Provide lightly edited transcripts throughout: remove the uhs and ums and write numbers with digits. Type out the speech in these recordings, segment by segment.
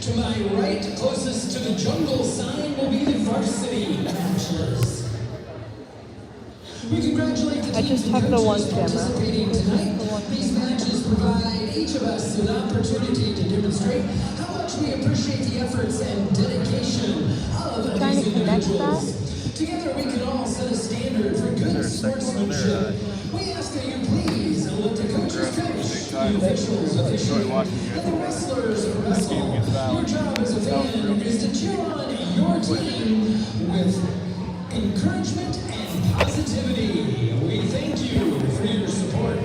To my right, closest to the jungle sign, will be the Varsity Bachelors. We congratulate the teams and coaches participating tonight. These matches provide each of us an opportunity to demonstrate how much we appreciate the efforts and dedication of these individuals. Together we can all set a standard for good sportsmanship. We ask that you please let the coaches coach, the officials officiate, and the wrestlers wrestle. Your job as a fan is to cheer on your team with encouragement and positivity. We thank you for your support.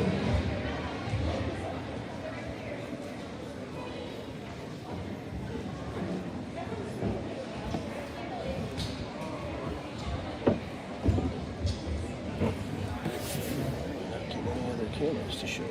Cameras to show.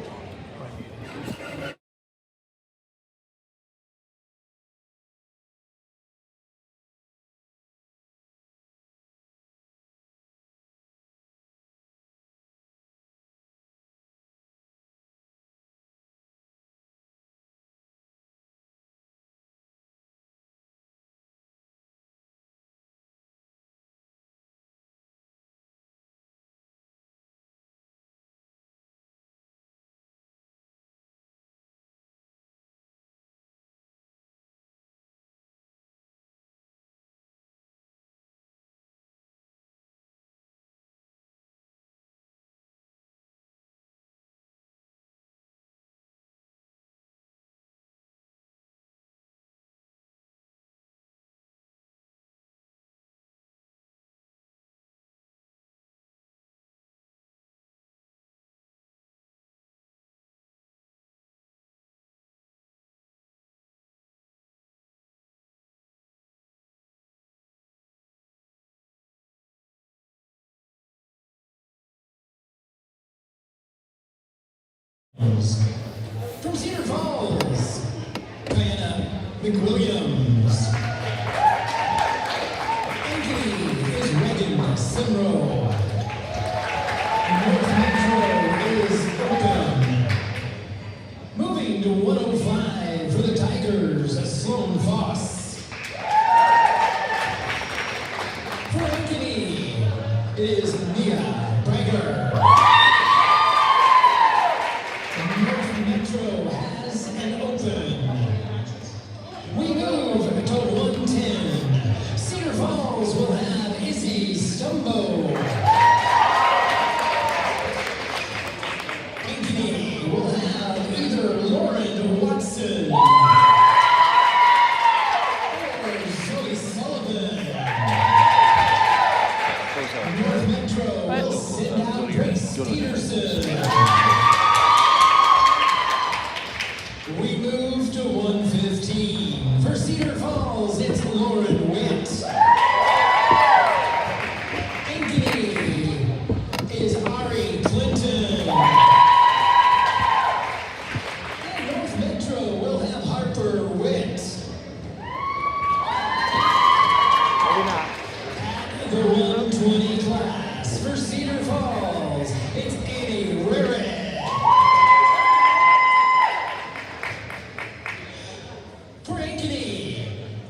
From Cedar Falls, Diana McWilliams. Ankeny is Reagan Simro. North Metro is open. Moving to 105 for the Tigers, Sloan Foss. For Ankeny, it is Mia Brager. Metro has an open. We move to 110. Cedar Falls will have Izzy Stumbo. Ankeny will have either Lauren Watson or Zoe Sullivan. North Metro will send out Grace Peterson. We move to 115. For Cedar Falls, it's Lauren Witt. Ankeny is Ari Clinton. And North Metro will have Harper Witt. At the 120 class, for Cedar Falls, it's Annie Rarick. For Ankeny,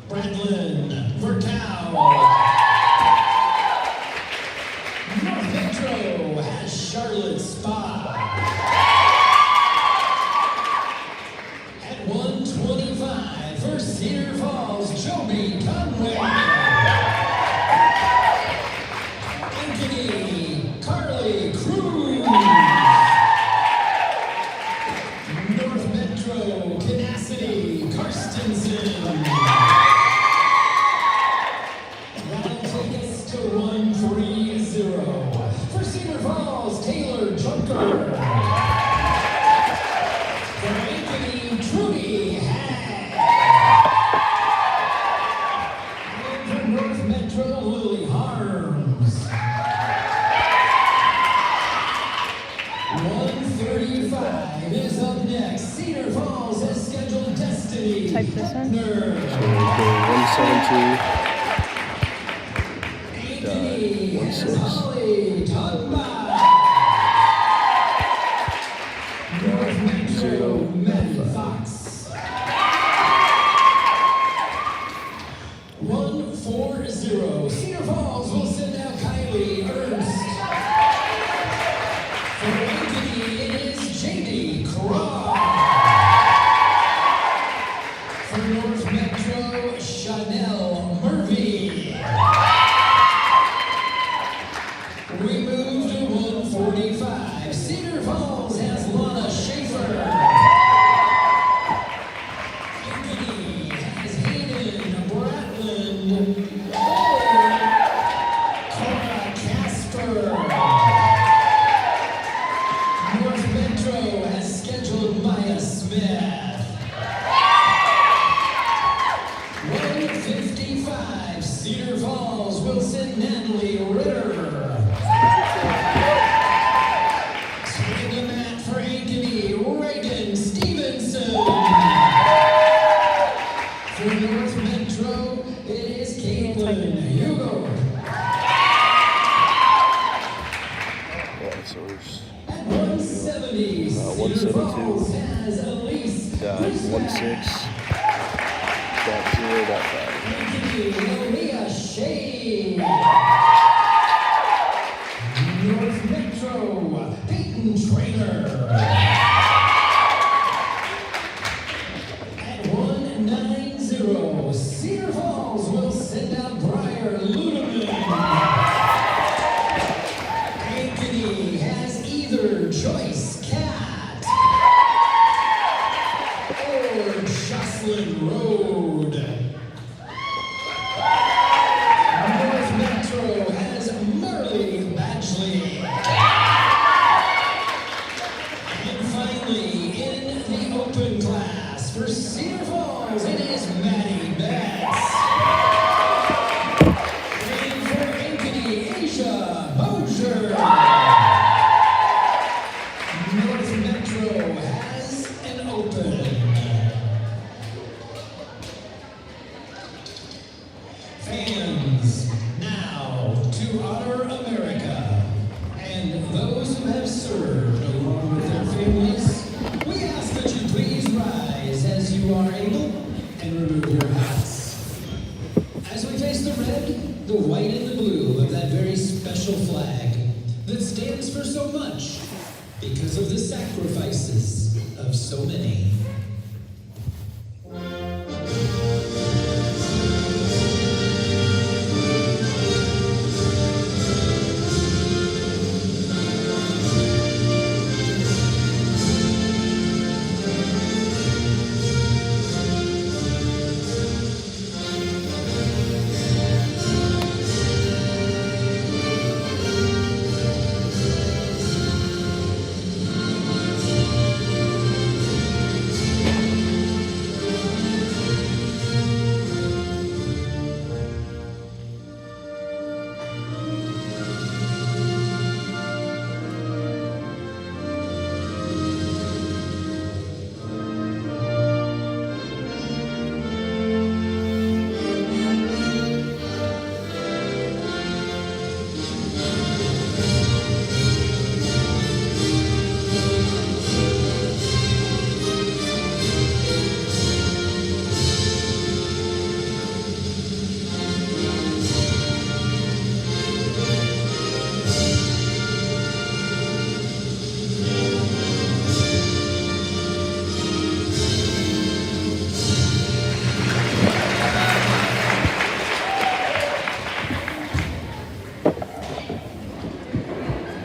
Bradlin Vertow. North Metro has Charlotte Spa. At 125 for Cedar Falls, Joby Conway. Ankeny, Carly Cruz. North Metro, Tenacity Karstensen. That'll take us to 130. For Cedar Falls, Taylor Junker. For Ankeny, Trudy Hag. And for North Metro, Lily Harms. 135 is up next. Cedar Falls has scheduled Destiny. Type this one. Nerd. So we go 172. Ankeny has 16. Holly Tugba. North Metro, Maddie Fox. North Metro, Peyton Trainer. At 190, Cedar Falls will send out Briar Ludeman. Ankeny has either Joyce Cat or Jocelyn Road. North Metro has Merle Badgley. And finally, in the open class for Cedar Falls, it is Maddie Betts. And for Ankeny, Asia Mosier. North Metro has an open. Fans, now to honor America and those who have served along with their families, we ask that you please rise as you are able and remove your hats. As we face the red, the white, and the blue of that very special flag that stands for so much because of the sacrifices of so many.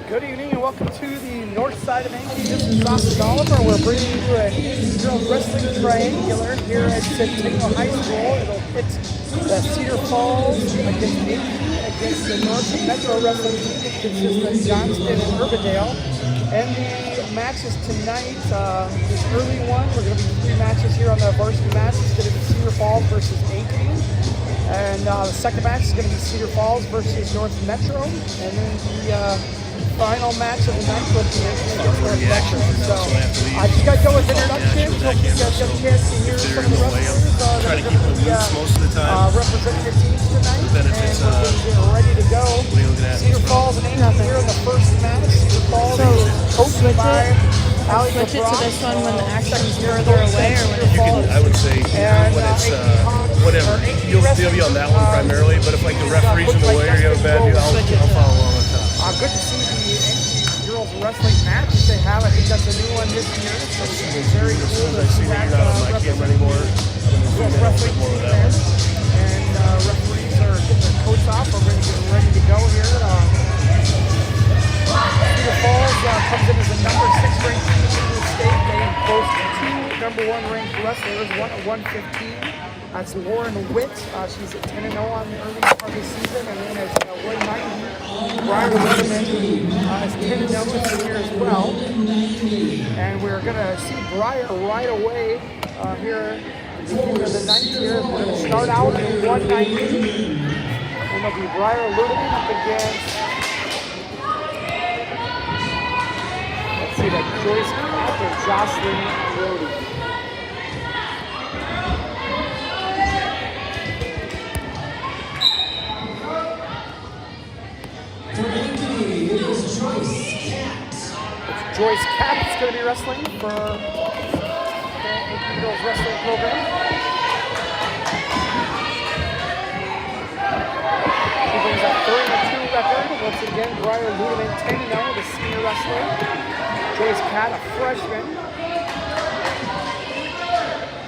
Good evening and welcome to the north side of Ankeny. This is Johnston Oliver. We're bringing you a girls wrestling triangular here at Centennial High School. It'll pit the Cedar Falls against Ankeny, against the North Metro wrestling team, which consists of Johnston and Urbandale. And the matches tonight, this early one, we're going to be 3 matches here on the varsity match. It's going to be Cedar Falls versus Ankeny. And the second match is going to be Cedar Falls versus North Metro. And then the final match of the night will be North Metro. So I just got done with introductions. Hope you guys got a chance to hear some of the wrestlers that are going to be representing the teams tonight. And we're getting ready to go. Cedar Falls and Ankeny here in the first match. Cedar Falls coached by Switch it to this one when the action's further away, or when You can, I would say, when it's whatever, you'll be on that one primarily. But if like the referee's in the way or you have a bad view, I'll follow along on top. Good to see the Ankeny girls wrestling match that they have. I think that's a new one this year. So it's very cool to I see that you're not on my camera anymore. I'm going to zoom in a little bit more with that one. And referees are getting their coats off. We're going to get ready to go here. Cedar Falls comes in as the number 6 ranked team in the state. They boast 2 number 1 ranked wrestlers, one at 115. That's Lauren Witt. She's at 10-0 on the early part of the season. And then at 190, Briar Ludeman is 10-0 this year as well. And we're going to see Briar right away here at the beginning of the ninth year. We're going to start out at 190. And it'll be Briar Ludeman up against, let's see, that Joyce Cat and Jocelyn Road. For Ankeny, it is Joyce Cat. Joyce Katz is going to be wrestling for the Ankeny Girls Wrestling Program. She brings a 3-2 record. Once again, Briar Ludeman 10-0, the senior wrestler. Joyce Katz, a freshman.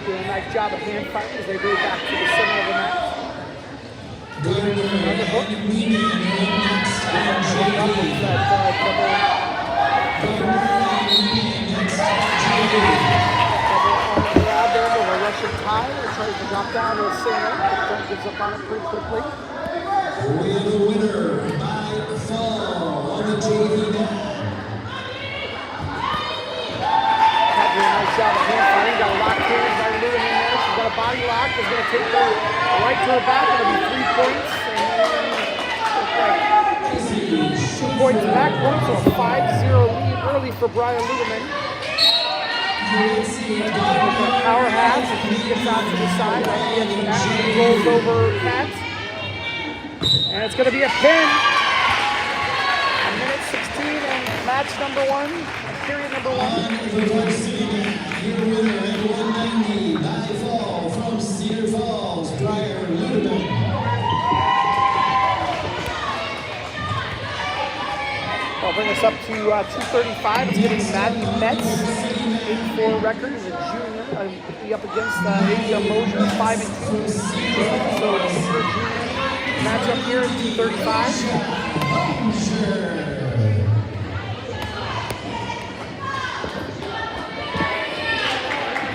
Doing a nice job of hand fighting as they move back to the center of the mat. Ludeman with another hook. Up with that double grab there with a Russian tie. It tries to drop down to a single. It gives up on it pretty quickly. We have a winner by fall on the JV now. Had doing a nice job of hand fighting. Got a lock hands by Ludeman in there. She's got a body lock. Is going to take her right to her back. It'll be 3 points. And 2 points back points, so a 5-0 lead early for Brian Ludeman. Power halves, and he gets out to the side, right at the edge of the mat. He rolls over Kat. And it's going to be a pin. A minute 16 and match number 1, period number 1. Your winner at 190 by fall from Cedar Falls, Briar Ludeman. I'll bring us up to 235. It's going to be Maddie Metz, 8-4 record as a junior. Be up against Asia Mosier, 5-2. So a super junior matchup here at 235.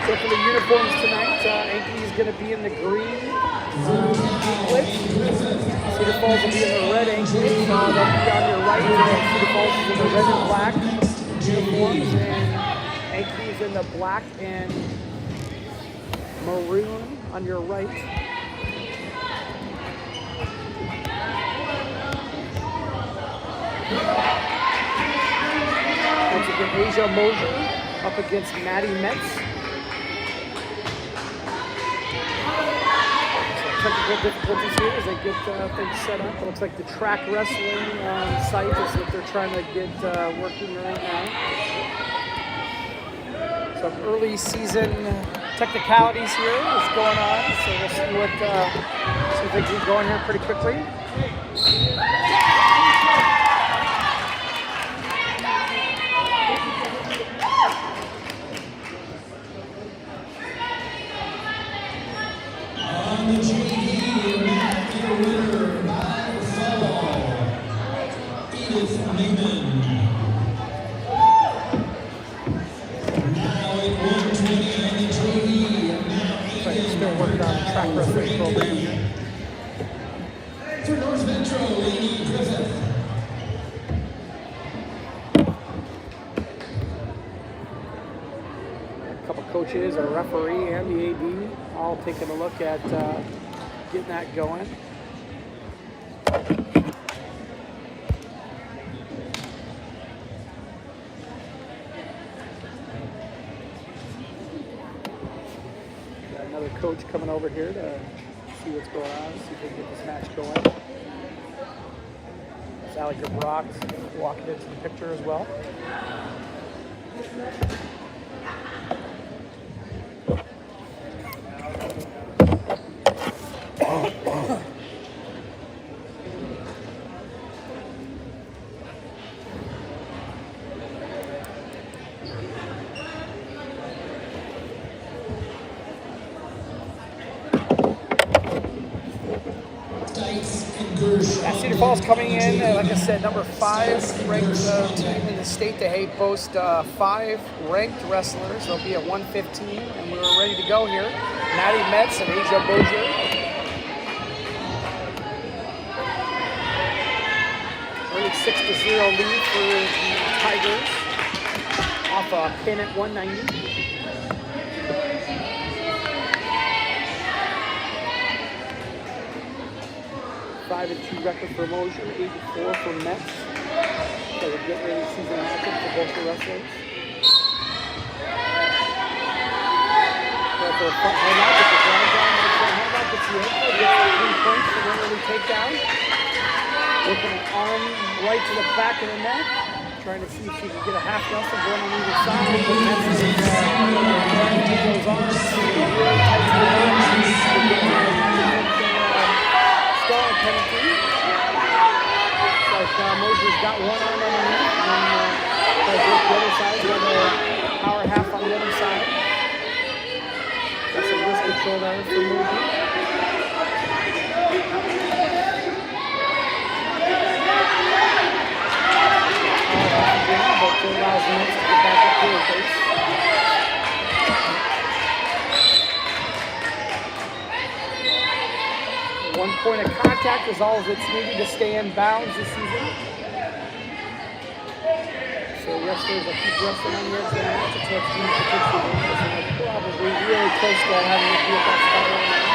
So for the uniforms tonight, Ankeny is going to be in the green blitz. Cedar Falls will be in the red Ankeny. They'll be on your right. Cedar Falls is in the red and black uniforms, and Ankeny is in the black and maroon on your right. Once again, Asia Mosier up against Maddie Metz. Technical difficulties here as they get things set up. It looks like the track wrestling site is what they're trying to get working right now. Some early season technicalities here is going on, so we'll see if they keep going here pretty quickly. Still working on the track wrestling program here. For North Metro, Amy Griffith. A couple coaches, a referee, and the AD all taking a look at getting that going. Coach coming over here to see what's going on, see if we can get this match going. Sally Brock walking into the picture as well. Cedar Falls coming in, like I said, number 5 ranked team in the state. They boast 5 ranked wrestlers. They'll be at 115, and we're ready to go here. Maddie Metz and Asia Mosier. Early 6-0 lead for the Tigers off a pin at 190. 5-2 record for Mosier, 8-4 for Metz. So a good early season matchup for both the wrestlers. For a front hand out, gets a ground down, gets a hand out, gets the ankle, gets 3 points for an early takedown. Working an arm right to the back of the neck. Trying to see if she can get a half wrestle going on either side. But Metz is goes on. Really tight to the line. Stalling penalty. Looks like Mosier's got one arm underneath. And then the other side. Got a power half on the other side. Got some wrist control there for Mosier. But it allows Metz to get back up to her face. 1 point of contact is all that's needed to stay in bounds this season. So wrestlers will keep wrestling on the edge of the match until it's deemed potential winners, and they're probably really close to having to be at that spot right now.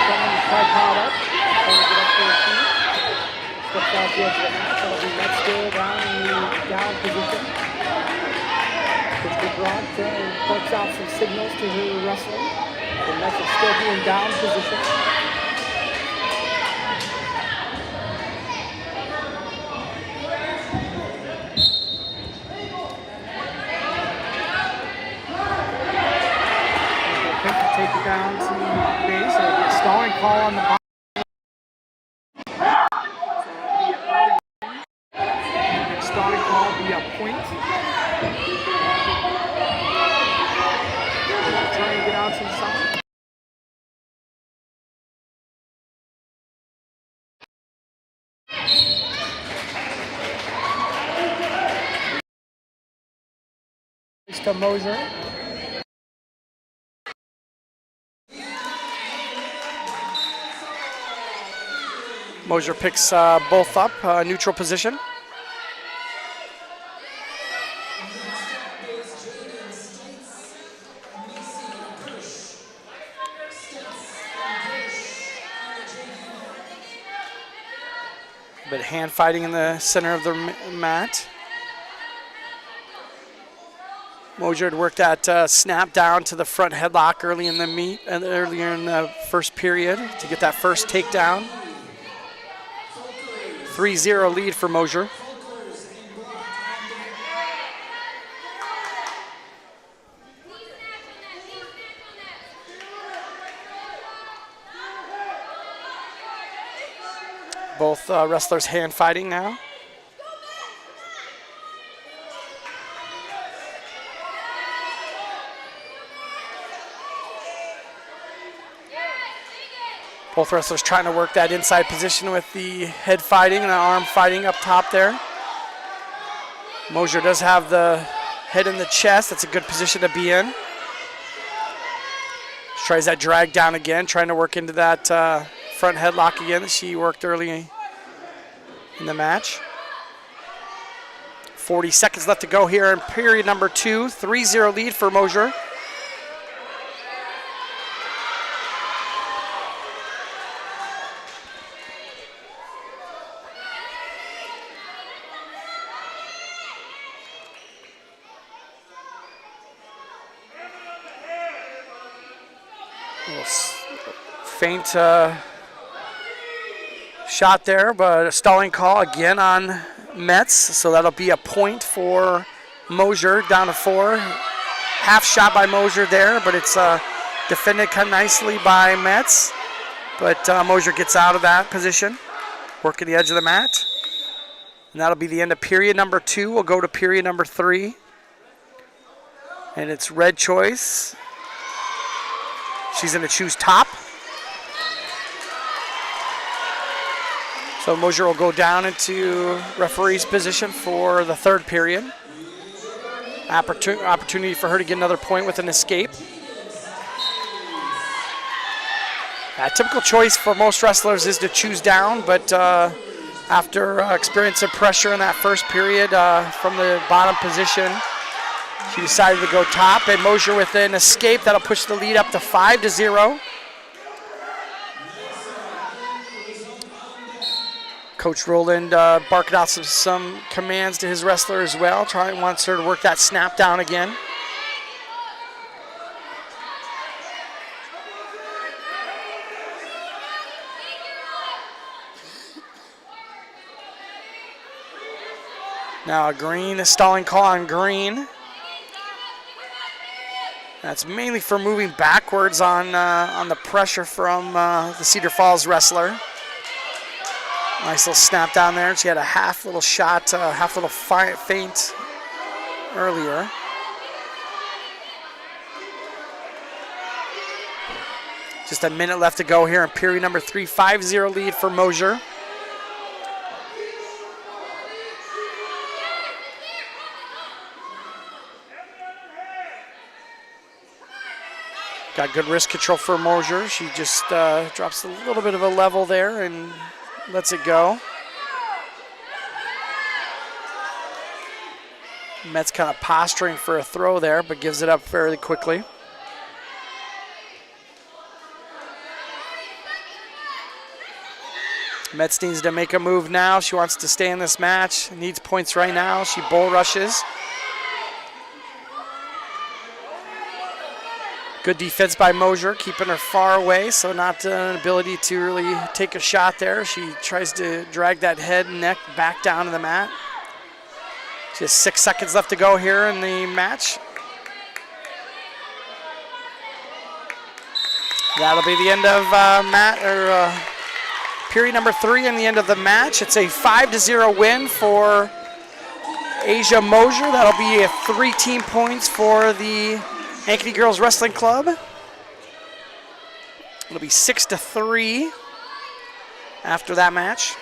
Trying to tripod up, trying to get up to her feet. Steps out the edge of the match. That'll be Metz still down in the down position. Mr. Grant works out some signals to her wrestling. And Metz will still be in down position. Pink to take it down to the base. It'll be a stalling call on the bottom. Stalling call will be a point. Trying to get out to the side. To Mosier. Mosier picks both up, neutral position. But hand fighting in the center of the mat. Mosier had worked that snap down to the front headlock earlier in the first period to get that first takedown. 3-0 lead for Mosier. Both wrestlers hand fighting now. Both wrestlers trying to work that inside position with the head fighting and the arm fighting up top there. Mosier does have the head in the chest. That's a good position to be in. Tries that drag down again, trying to work into that front headlock again that she worked early in the match. 40 seconds left to go here in period number 2. 3-0 lead for Mosier. Faint shot there, but a stalling call again on Metz, so that'll be a point for Mosier, down to 4. Half shot by Mosier there, but it's defended kind of nicely by Metz. But Mosier gets out of that position, working the edge of the mat. And that'll be the end of period number 2. We'll go to period number 3. And it's red choice. She's going to choose top. So Mosier will go down into referee's position for the 3rd period. Opportunity for her to get another point with an escape. A typical choice for most wrestlers is to choose down, but after experiencing pressure in that first period from the bottom position, she decided to go top, and Mosier with an escape that'll push the lead up to 5-0. Coach Rowland barking out some commands to his wrestler as well. Wants her to work that snap down again. Now a green, a stalling call on green. That's mainly for moving backwards on the pressure from the Cedar Falls wrestler. Nice little snap down there. She had a half little shot, half little feint earlier. Just a minute left to go here in period number 3. 5-0 lead for Mosier. Got good wrist control for Mosier. She just drops a little bit of a level there and lets it go. Met's kind of posturing for a throw there, but gives it up fairly quickly. Metz needs to make a move now. She wants to stay in this match. Needs points right now. She bull rushes. Good defense by Mosier, keeping her far away, so not an ability to really take a shot there. She tries to drag that head and neck back down to the mat. Just 6 seconds left to go here in the match. That'll be the end of period number 3 and the end of the match. It's a 5-0 win for Asia Mosier. That'll be a 3-team points for the Ankeny Girls Wrestling Club. It'll be 6-3 after that match.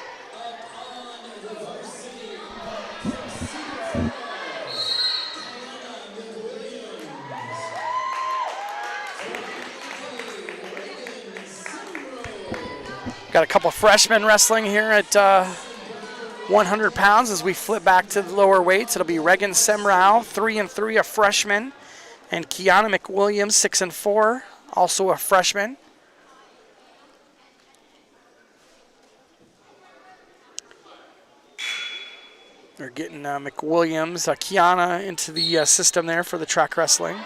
Got a couple freshmen wrestling here at 100 pounds as we flip back to the lower weights. It'll be Reagan Semrau, 3-3, a freshman, and Kiana McWilliams, 6-4, also a freshman. They're getting McWilliams, Kiana into the system there for the track wrestling.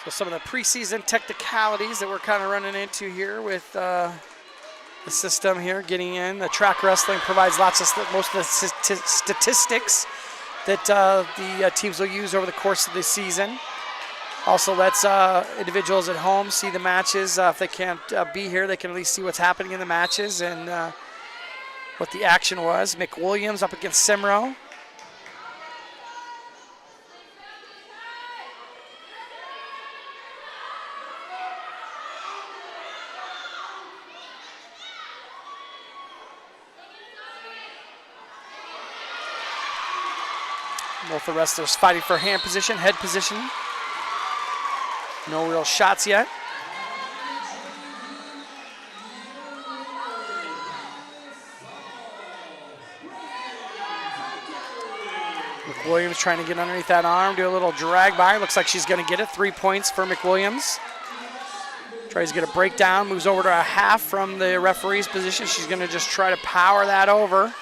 So some of the preseason technicalities that we're kind of running into here with the system here getting in. The track wrestling provides most of the statistics that the teams will use over the course of the season. Also lets individuals at home see the matches. If they can't be here, they can at least see what's happening in the matches and what the action was. McWilliams up against Semro. Both the wrestlers fighting for hand position, head position. No real shots yet. McWilliams trying to get underneath that arm, do a little drag by. Looks like she's going to get it. 3 points for McWilliams. Tries to get a breakdown, moves over to a half from the referee's position. She's going to just try to power that over.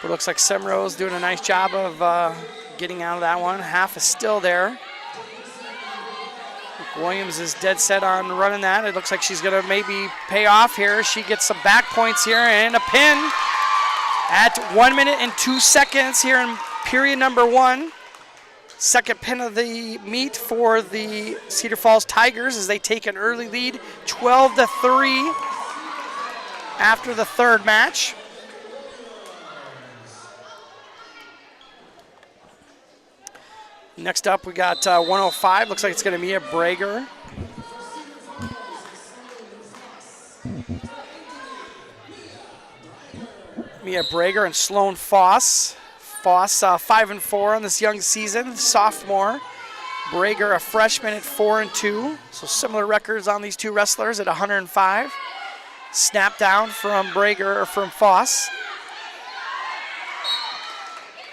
But it looks like Semrose doing a nice job of getting out of that one. Half is still there. Williams is dead set on running that. It looks like she's going to maybe pay off here. She gets some back points here and a pin at 1 minute and 2 seconds here in period number 1. Second pin of the meet for the Cedar Falls Tigers as they take an early lead, 12-3 after the third match. Next up, we got 105. Looks like it's going to be a Brager. Mia Brager and Sloan Foss. Foss 5-4 on this young season, sophomore. Brager a freshman at 4-2. So similar records on these two wrestlers at 105. Snap down from Brager or from Foss.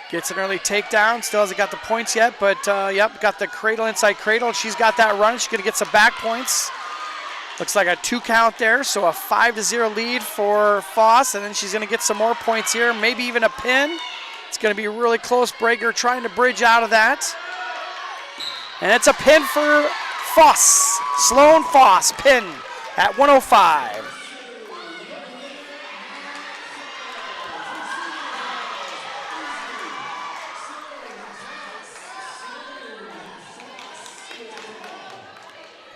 Gets an early takedown, still hasn't got the points yet, but yep, got the cradle inside cradle. She's got that run, she's gonna get some back points. Looks like a 2 count there, so a 5-0 lead for Foss, and then she's gonna get some more points here, maybe even a pin. It's gonna be really close. Brager trying to bridge out of that. And it's a pin for Sloan Foss, pin at 105.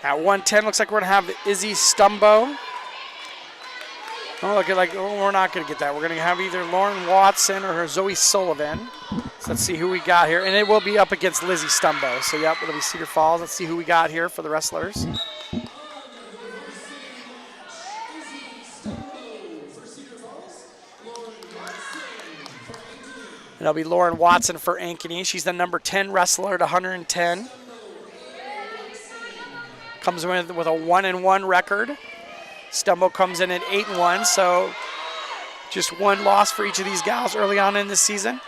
At 110, looks like we're going to have Izzy Stumbo. Oh, look at we're not going to get that. We're going to have either Lauren Watson or Zoe Sullivan. So let's see who we got here. And it will be up against Lizzie Stumbo. So, yep, it'll be Cedar Falls. Let's see who we got here for the wrestlers. And it'll be Lauren Watson for Ankeny. She's the number 10 wrestler at 110. Comes in with a 1-1 record. Stumbo comes in at 8-1, so just one loss for each of these gals early on in this season.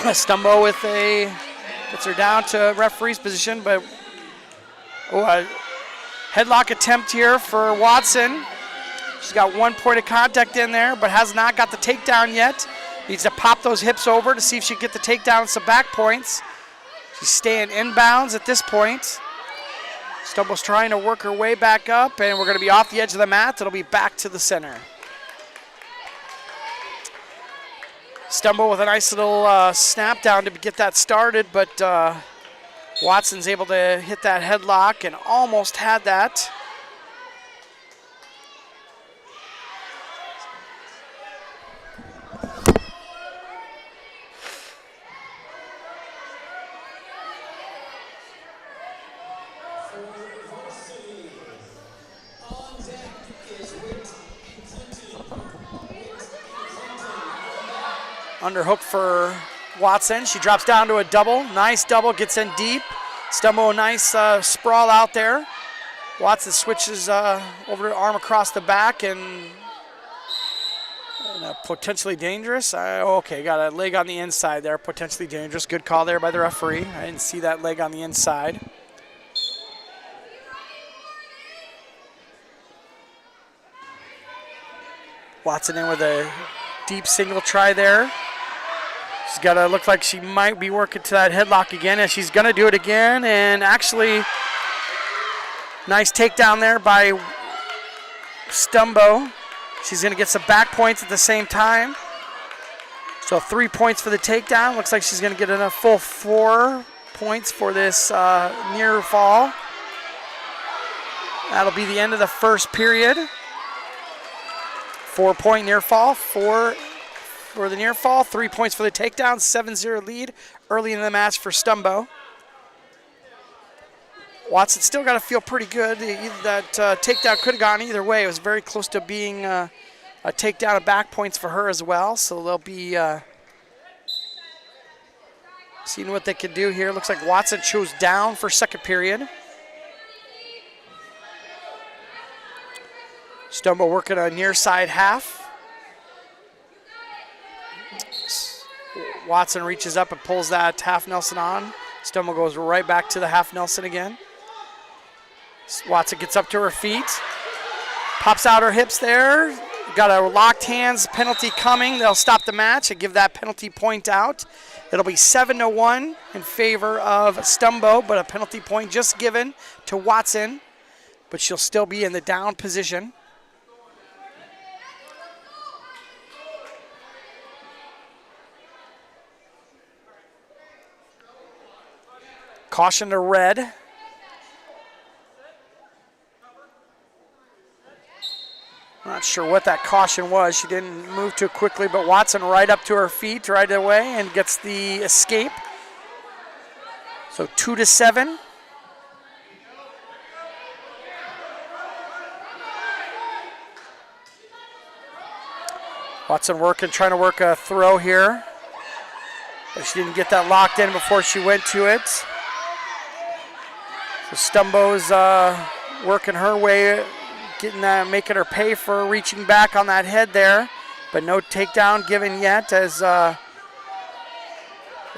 Stumbo gets her down to referee's position, but a headlock attempt here for Watson. She's got 1 point of contact in there, but has not got the takedown yet. Needs to pop those hips over to see if she can get the takedown and some back points. She's staying inbounds at this point. Stumbo's trying to work her way back up, and we're going to be off the edge of the mat. It'll be back to the center. Stumbo with a nice little snap down to get that started, but Watson's able to hit that headlock and almost had that. Underhook for Watson. She drops down to a double. Nice double, gets in deep. Stumbo, a nice sprawl out there. Watson switches over to arm across the back and potentially dangerous. Okay, got a leg on the inside there, potentially dangerous. Good call there by the referee. I didn't see that leg on the inside. Watson in with a deep single try there. She's got to look like she might be working to that headlock again, and she's going to do it again. And actually, nice takedown there by Stumbo. She's going to get some back points at the same time. So 3 points for the takedown. Looks like she's going to get a full 4 points for this near fall. That'll be the end of the first period. 4 point near fall, 4 for the near fall, 3 points for the takedown, 7-0 lead early in the match for Stumbo. Watson still got to feel pretty good. That takedown could have gone either way. It was very close to being a takedown of back points for her as well. So they'll be seeing what they can do here. Looks like Watson chose down for second period. Stumbo working a near side half. Watson reaches up and pulls that half Nelson on. Stumbo goes right back to the half Nelson again. Watson gets up to her feet. Pops out her hips there. Got a locked hands penalty coming. They'll stop the match and give that penalty point out. It'll be 7-1 in favor of Stumbo, but a penalty point just given to Watson. But she'll still be in the down position. Caution to red. Not sure what that caution was. She didn't move too quickly, but Watson right up to her feet right away and gets the escape. So 2-7. Watson trying to work a throw here, but she didn't get that locked in before she went to it. So Stumbo's working her way, making her pay for reaching back on that head there, but no takedown given yet as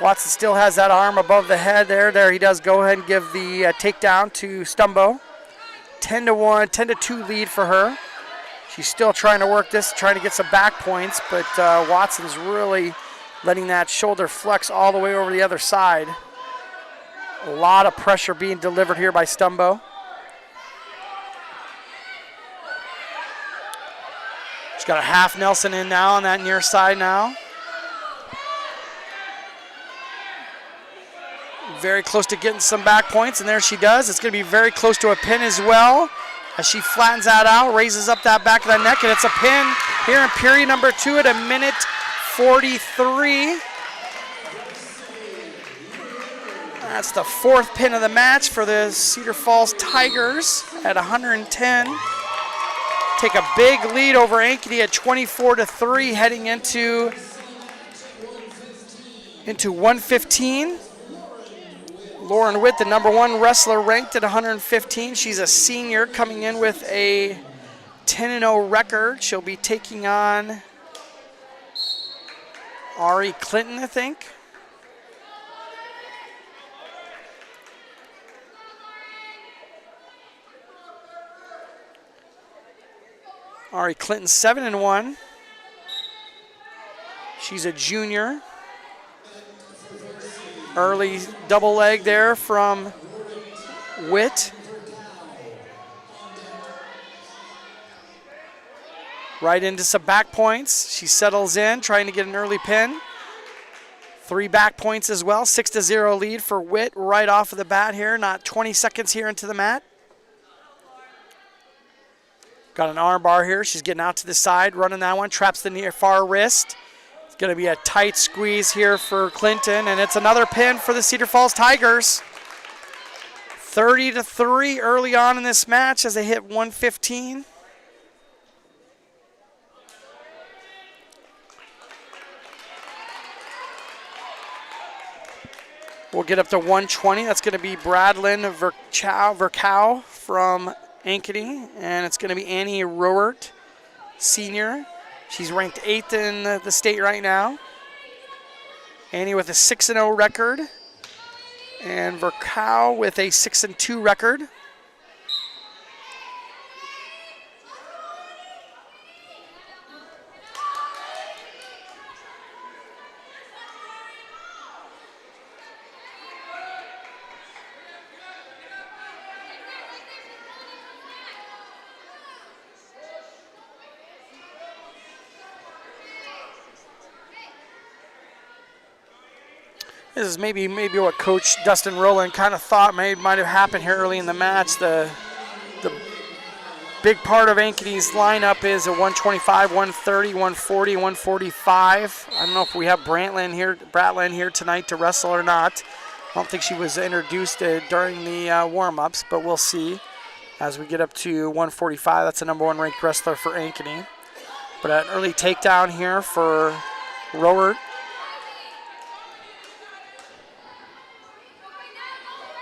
Watson still has that arm above the head there. There he does go ahead and give the takedown to Stumbo. 10-1, 10-2 lead for her. She's still trying to work this, trying to get some back points, but Watson's really letting that shoulder flex all the way over the other side. A lot of pressure being delivered here by Stumbo. She's got a half Nelson in now on that near side now. Very close to getting some back points, and there she does. It's going to be very close to a pin as well as she flattens that out, raises up that back of the neck, and it's a pin here in period number 2 at 1:43. That's the 4th pin of the match for the Cedar Falls Tigers at 110. Take a big lead over Ankeny at 24-3 heading into 115. Lauren Witt, the #1 wrestler, ranked at 115. She's a senior coming in with a 10-0 record. She'll be taking on Ari Clinton, I think. Ari Clinton 7-1. She's a junior. Early double leg there from Witt. Right into some back points. She settles in, trying to get an early pin. 3 back points as well. 6-0 lead for Witt right off of the bat here. Not 20 seconds here into the mat. Got an arm bar here. She's getting out to the side, running that one. Traps the near far wrist. It's going to be a tight squeeze here for Clinton, and it's another pin for the Cedar Falls Tigers. 30-3 early on in this match as they hit 115. We'll get up to 120. That's going to be Bradlyn Verkow from Ankeny, and it's going to be Annie Rowert, senior. She's ranked 8th in the state right now. Annie with a 6-0 record, and Verkow with a 6-2 record. This is maybe what Coach Dustin Rowland kind of thought might have happened here early in the match. The big part of Ankeny's lineup is a 125, 130, 140, 145. I don't know if we have Bratlin here tonight to wrestle or not. I don't think she was introduced during the warm-ups, but we'll see as we get up to 145. That's the #1 ranked wrestler for Ankeny. But an early takedown here for Rowert.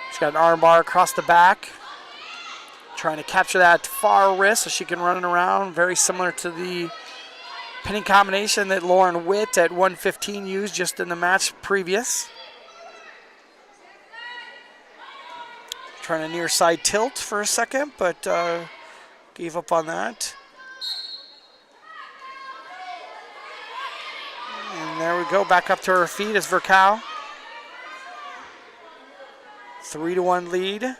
She's got an arm bar across the back, trying to capture that far wrist so she can run it around. Very similar to the pinning combination that Lauren Witt at 115 used just in the match previous. Trying a near side tilt for a second, but gave up on that. And there we go, back up to her feet is Verkow. 3-1 lead. A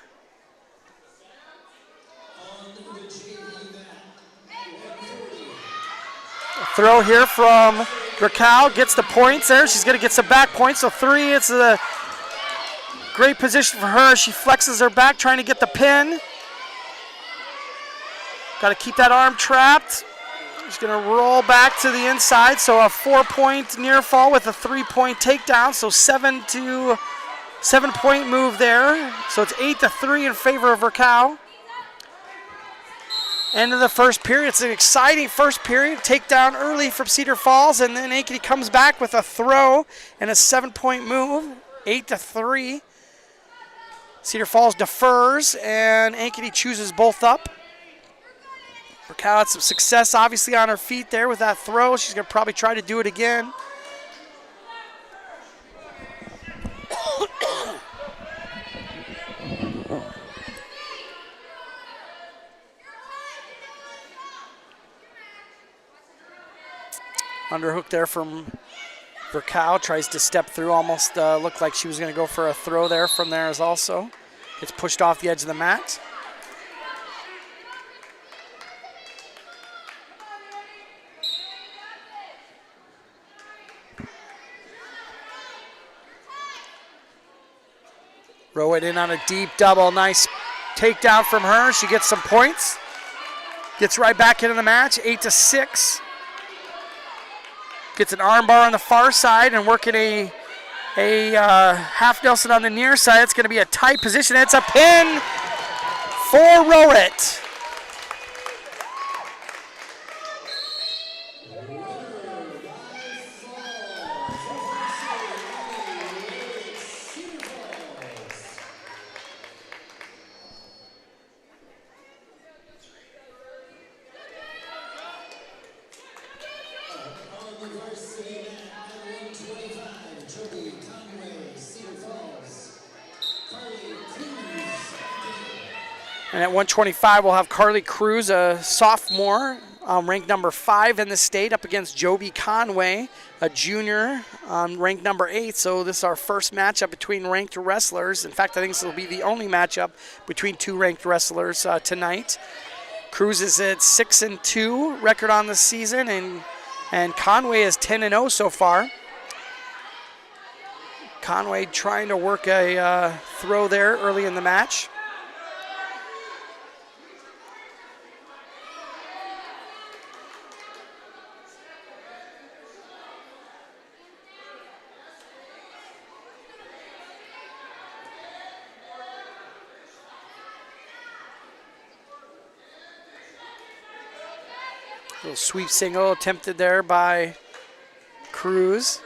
throw here from Verkow, gets the points there. She's going to get some back points, so 3. It's a great position for her. She flexes her back, trying to get the pin. Got to keep that arm trapped. She's going to roll back to the inside, so a 4-point near fall with a 3-point takedown, so 7-point move there. So it's 8-3 in favor of Verkow. End of the first period. It's an exciting first period. Takedown early from Cedar Falls, and then Ankeny comes back with a throw and a 7-point move. 8-3. Cedar Falls defers, and Ankeny chooses both up. Verkow had some success, obviously, on her feet there with that throw. She's going to probably try to do it again. Underhook there from Burkow tries to step through, almost looked like she was going to go for a throw there from there as also. Gets pushed off the edge of the mat. Row it in on a deep double. Nice takedown from her. She gets some points. Gets right back into the match, 8-6. Gets an armbar on the far side and working a half Nelson on the near side. It's going to be a tight position. It's a pin for Rowett. And at 125, we'll have Carly Cruz, a sophomore, ranked number 5 in the state, up against Joby Conway, a junior, ranked number 8. So this is our first matchup between ranked wrestlers. In fact, I think this will be the only matchup between 2 ranked wrestlers tonight. Cruz is at 6-2 record on the season, and Conway is 10-0 so far. Conway trying to work a throw there early in the match. Little sweep single attempted there by Cruz.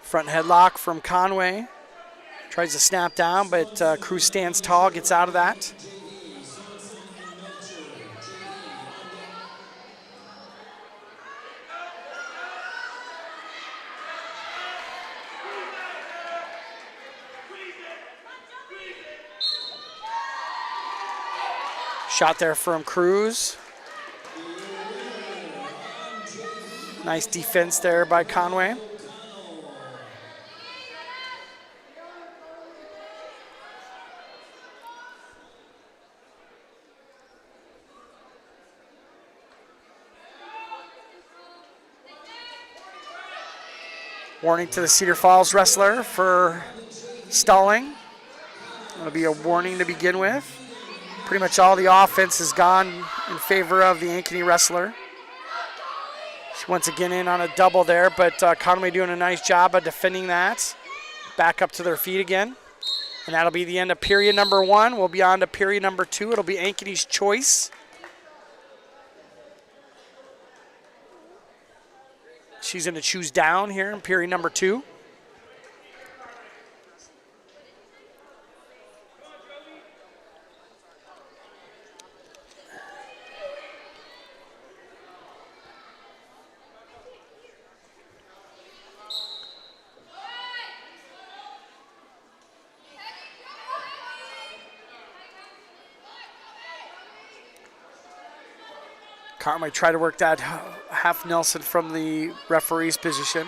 Front headlock from Conway. Tries to snap down, but Cruz stands tall, gets out of that. Shot there from Cruz. Nice defense there by Conway. Warning to the Cedar Falls wrestler for stalling. That'll be a warning to begin with. Pretty much all the offense has gone in favor of the Ankeny wrestler. She once again in on a double there, but Conway doing a nice job of defending that. Back up to their feet again. And that'll be the end of period number 1. We'll be on to period number 2. It'll be Ankeny's choice. She's going to choose down here in period number 2. Conway tried to work that half Nelson from the referee's position.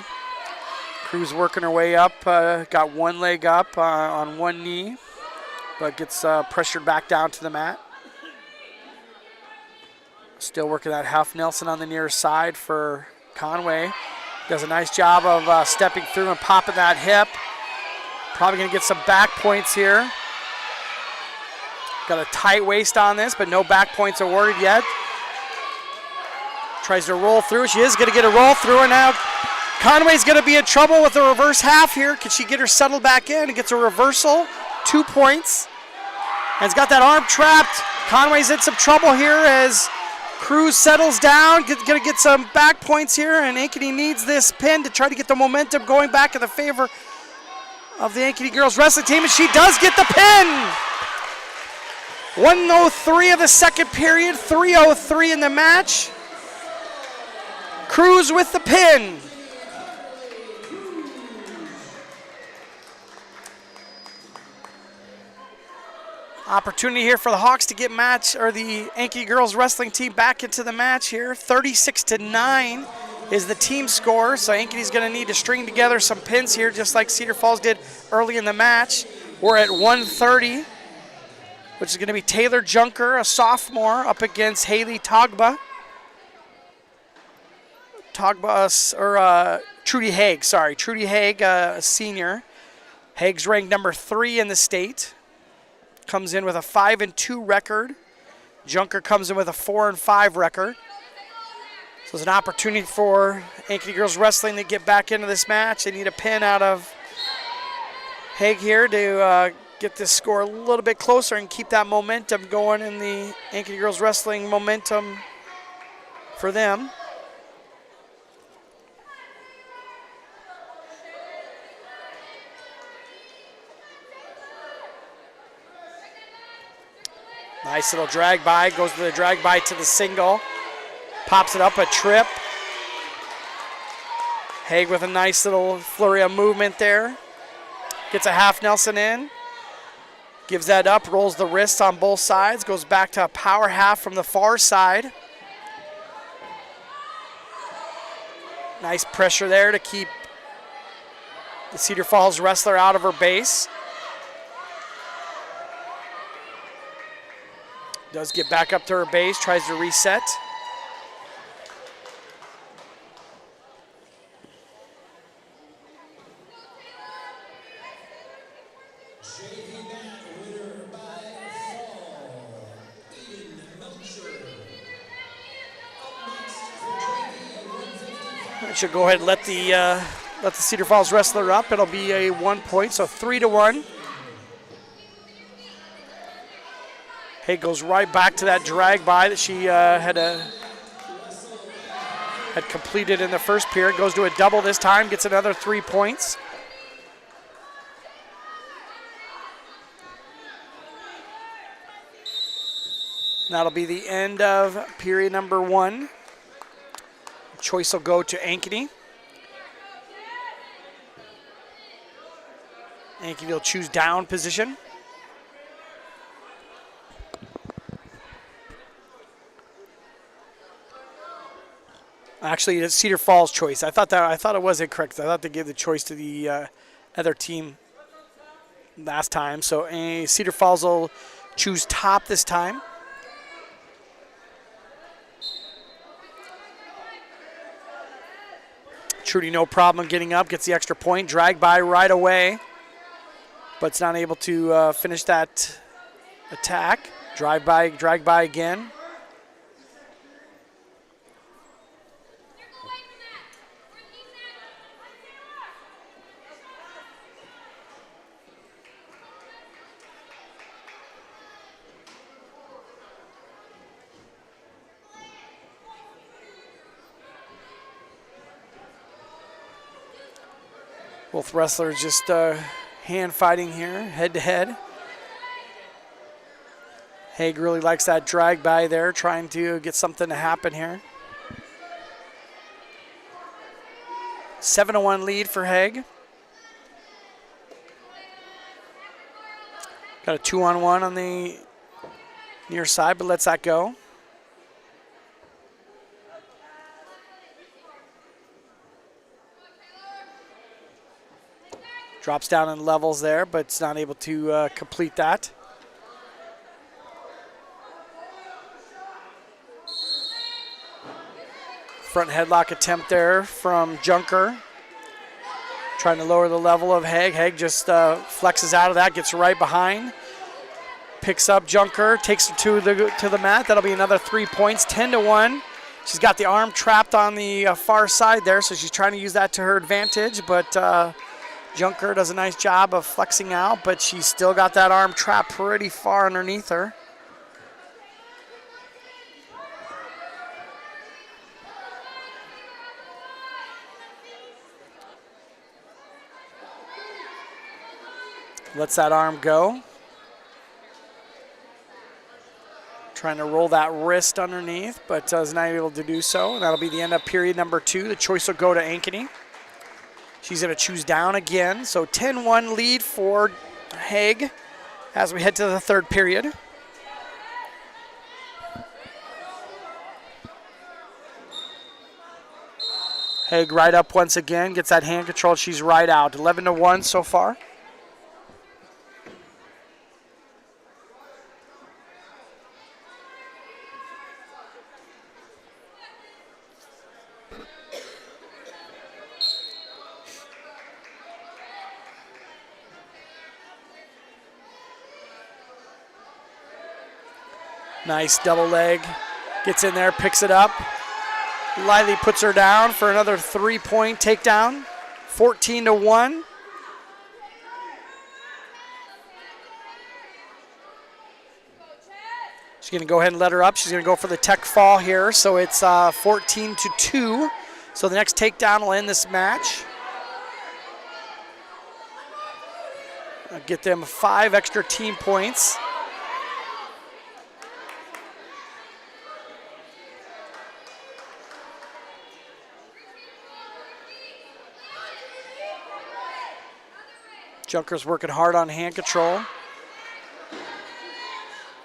Cruz working her way up, got one leg up on one knee, but gets pressured back down to the mat. Still working that half Nelson on the near side for Conway. Does a nice job of stepping through and popping that hip. Probably gonna get some back points here. Got a tight waist on this, but no back points awarded yet. Tries to roll through. She is going to get a roll through, and now Conway's going to be in trouble with a reverse half here. Can she get her settled back in and gets a reversal? 2 points. And has got that arm trapped. Conway's in some trouble here as Cruz settles down. Going to get some back points here, and Ankeny needs this pin to try to get the momentum going back in the favor of the Ankeny girls wrestling team, and she does get the pin. 1:03 of the second period, 3:03 in the match. Cruz with the pin. Opportunity here for the Hawks to get the Ankeny girls wrestling team back into the match here. 36-9 is the team score. So Ankeny's going to need to string together some pins here, just like Cedar Falls did early in the match. We're at 130, which is going to be Taylor Junker, a sophomore, up against Haley Togba. Trudy Haig, sorry. Trudy Haig, a senior. Haig's ranked number 3 in the state. Comes in with a 5-2 record. Junker comes in with a 4-5 record. So it's an opportunity for Ankeny Girls Wrestling to get back into this match. They need a pin out of Haig here to get this score a little bit closer and keep that momentum going in the Ankeny Girls Wrestling momentum for them. Nice little drag by, goes to the drag by to the single. Pops it up, a trip. Haig with a nice little flurry of movement there. Gets a half Nelson in. Gives that up, rolls the wrists on both sides. Goes back to a power half from the far side. Nice pressure there to keep the Cedar Falls wrestler out of her base. Does get back up to her base, tries to reset. I should go ahead and let the Cedar Falls wrestler up. It'll be a 1 point, so 3-1. Haig goes right back to that drag by that she had completed in the first period. Goes to a double this time, gets another 3 points. That'll be the end of period number 1. Choice will go to Ankeny. Ankeny will choose down position. Actually, it's Cedar Falls' choice. I thought it was incorrect. I thought they gave the choice to the other team last time. So Cedar Falls will choose top this time. Trudy, no problem getting up, gets the extra point. Drag by right away, but it's not able to finish that attack. Drag by again. Both wrestlers just hand fighting here, head to head. Haig really likes that drag by there, trying to get something to happen here. 7-1 lead for Haig. Got a 2-on-1 on the near side, but lets that go. Drops down in levels there, but it's not able to complete that. Front headlock attempt there from Junker. Trying to lower the level of Haig. Haig just flexes out of that, gets right behind. Picks up Junker, takes her to the mat. That'll be another 3 points, 10-1. She's got the arm trapped on the far side there, so she's trying to use that to her advantage, but Junker does a nice job of flexing out, but she's still got that arm trapped pretty far underneath her. Lets that arm go. Trying to roll that wrist underneath, but is not able to do so. And that'll be the end of period number 2. The choice will go to Ankeny. She's going to choose down again. So 10-1 lead for Haig as we head to the third period. Haig right up once again, gets that hand control. She's right out. 11-1 so far. Nice double leg. Gets in there, picks it up. Lively puts her down for another 3-point takedown. 14-1. She's going to go ahead and let her up. She's going to go for the tech fall here. So it's 14-2. So the next takedown will end this match. Get them 5 extra team points. Junker's working hard on hand control.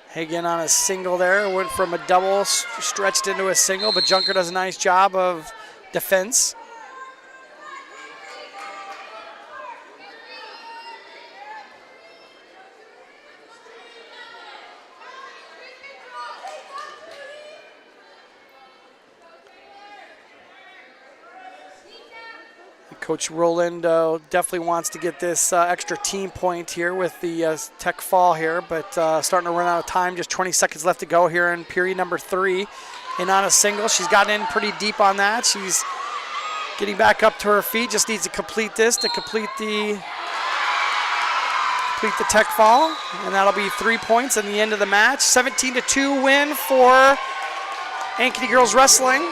Hagen on a single there. Went from a double, stretched into a single, but Junker does a nice job of defense. Coach Roland definitely wants to get this extra team point here with the tech fall here, but starting to run out of time. Just 20 seconds left to go here in period number 3. And on a single, she's gotten in pretty deep on that. She's getting back up to her feet. Just needs to complete this to complete the tech fall, and that'll be 3 points in the end of the match. 17-2 win for Ankeny Girls Wrestling.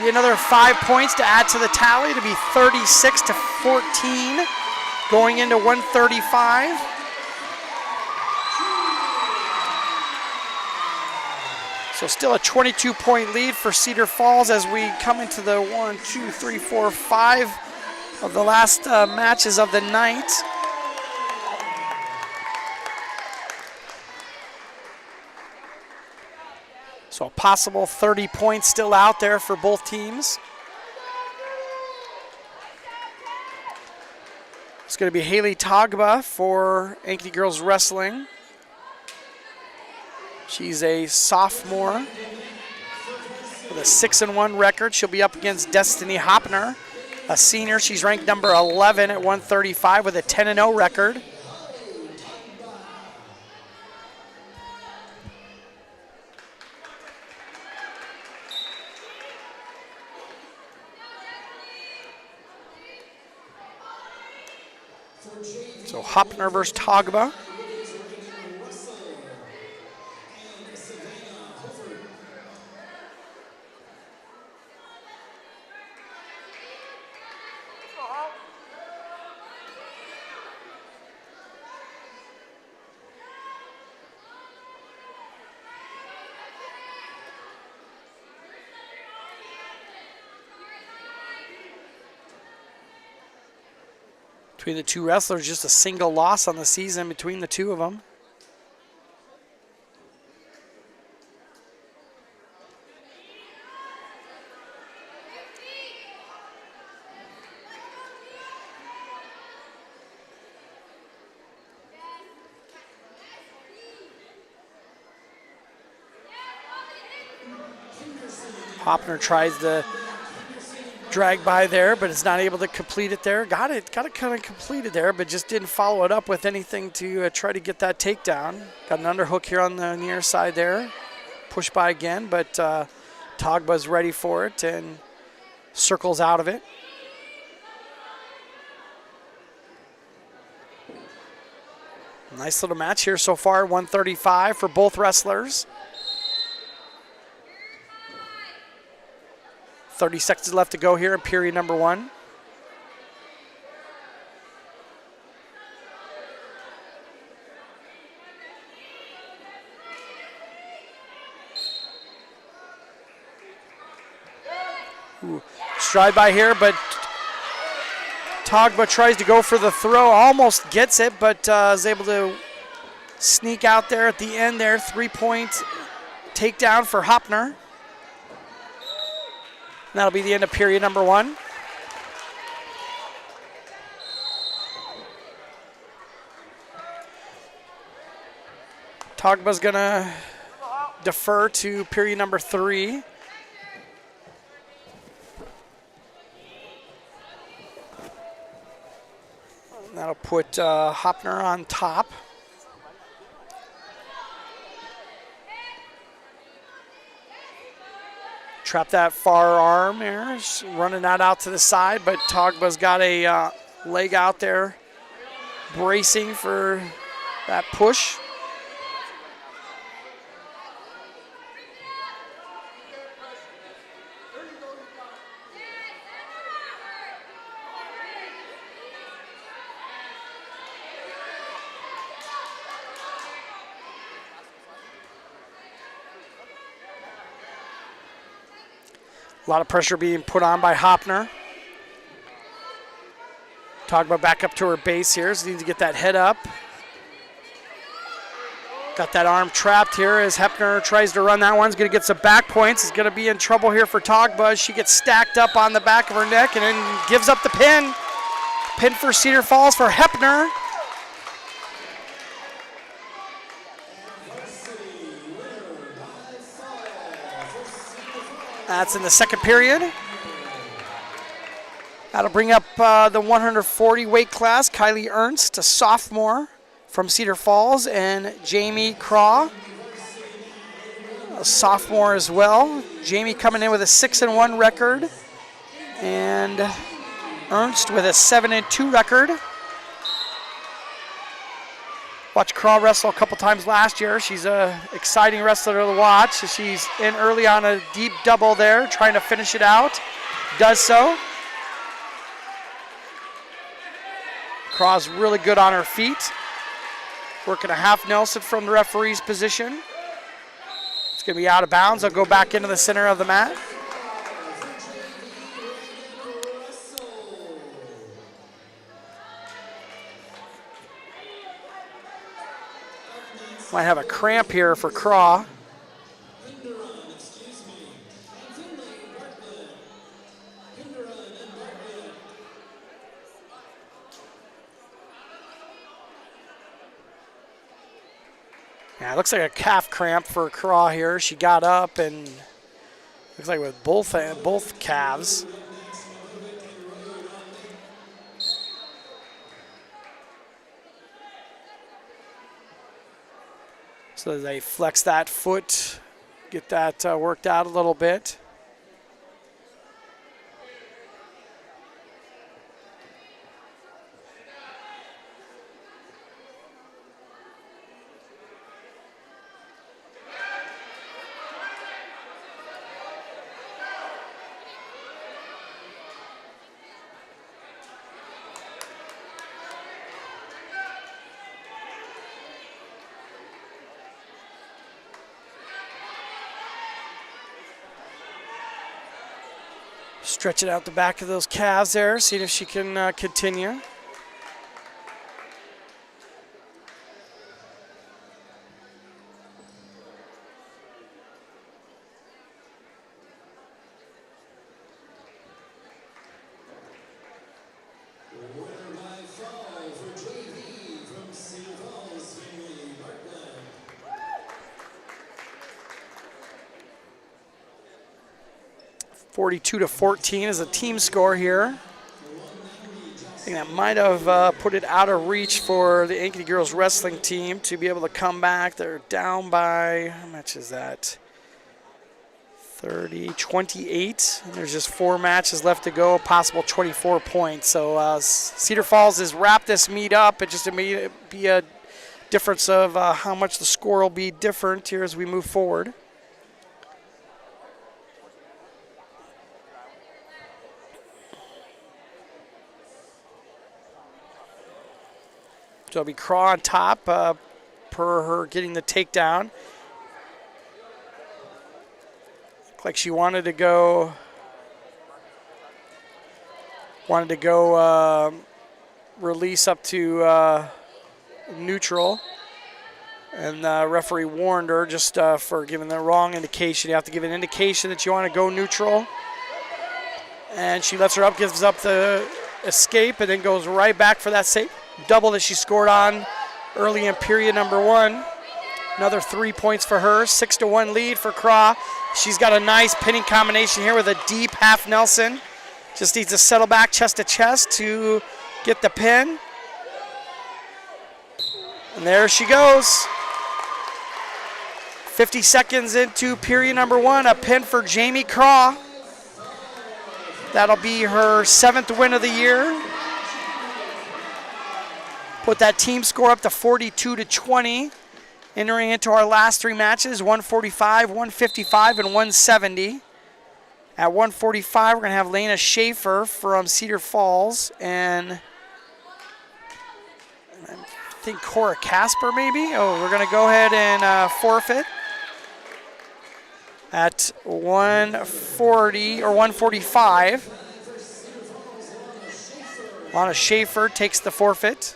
Another 5 points to add to the tally to be 36-14 going into 135. So still a 22-point lead for Cedar Falls as we come into the 1, 2, 3, 4, 5 of the last matches of the night. So a possible 30 points still out there for both teams. It's going to be Haley Togba for Ankeny Girls Wrestling. She's a sophomore with a 6-1 record. She'll be up against Destiny Hopner, a senior. She's ranked number 11 at 135 with a 10-0 record. So Hopner versus Togba. Between the two wrestlers, just a single loss on the season between the two of them. Hopner tries to drag by there, but is not able to complete it there. Got it kind of completed there, but just didn't follow it up with anything to try to get that takedown. Got an underhook here on the near side there. Push by again, but Togba's ready for it and circles out of it. Nice little match here so far, 135 for both wrestlers. 30 seconds left to go here in period number 1. Stride by here, but Togba tries to go for the throw, almost gets it, but is able to sneak out there at the end there. 3-point takedown for Hopner. that'll be the end of period number 1. Togba's gonna defer to period number 3. That'll put Hopner on top. Trap that far arm there, just running that out to the side, but Togba's got a leg out there bracing for that push. A lot of pressure being put on by Hopner. Togba back up to her base here, so needs to get that head up. Got that arm trapped here as Hepner tries to run that one. He's going to get some back points. He's going to be in trouble here for Togba. She gets stacked up on the back of her neck and then gives up the pin. Pin for Cedar Falls for Hepner. That's in the second period. That'll bring up the 140 weight class. Kylie Ernst, a sophomore from Cedar Falls, and Jamie Craw, a sophomore as well. Jamie coming in with a 6-1 record, and Ernst with a 7-2 record. Watched Craw wrestle a couple times last year. She's an exciting wrestler to watch. She's in early on a deep double there, trying to finish it out. Does so. Craw's really good on her feet. Working a half Nelson from the referee's position. It's going to be out of bounds. I'll go back into the center of the mat. Might have a cramp here for Craw. Yeah, it looks like a calf cramp for Craw here. She got up and looks like with both calves. So they flex that foot, get that worked out a little bit. Stretching out the back of those calves there, seeing if she can continue. (42-14) is a team score here. I think that might have put it out of reach for the Ankeny girls wrestling team to be able to come back. They're down by, how much is that? 28. And there's just 4 matches left to go, possible 24 points. So Cedar Falls has wrapped this meet up. It just may be a difference of how much the score will be different here as we move forward. So it'll be Craw on top per her getting the takedown. Looked like she wanted to go release up to neutral. And the referee warned her just for giving the wrong indication. You have to give an indication that you want to go neutral. And she lets her up, gives up the escape, and then goes right back for that save. Double that she scored on early in period number 1. Another 3 points for her, 6-1 lead for Craw. She's got a nice pinning combination here with a deep half Nelson. Just needs to settle back chest to chest to get the pin. And there she goes. 50 seconds into period number 1, a pin for Jamie Craw. That'll be her 7th win of the year. Put that team score up to 42-20. Entering into our last 3 matches, 145, 155, and 170. At 145, we're going to have Lena Schaefer from Cedar Falls and I think Cora Casper maybe. Oh, we're going to go ahead and forfeit. At 140 or 145, Lana Schaefer takes the forfeit.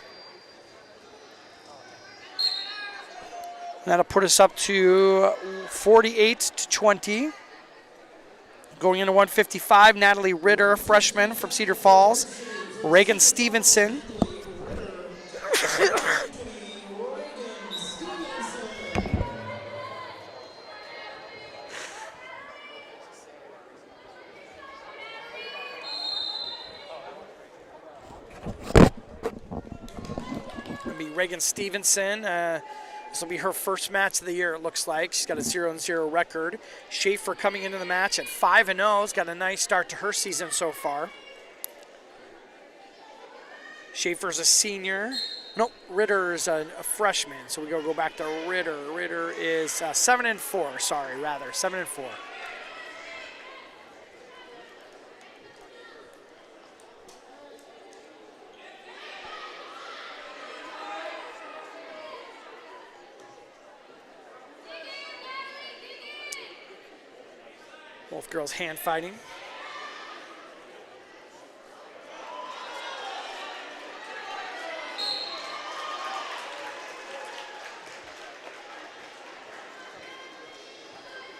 That'll put us up to 48-20. Going into 155, Natalie Ritter, freshman from Cedar Falls. Reagan Stevenson. Reagan Stevenson. This will be her first match of the year, it looks like. She's got a 0-0 record. Schaefer coming into the match at 5-0. Has got a nice start to her season so far. Schaefer's a senior. Nope, Ritter's a freshman. So we go back to Ritter. Ritter is 7-4. Sorry, rather 7-4. Both girls hand fighting.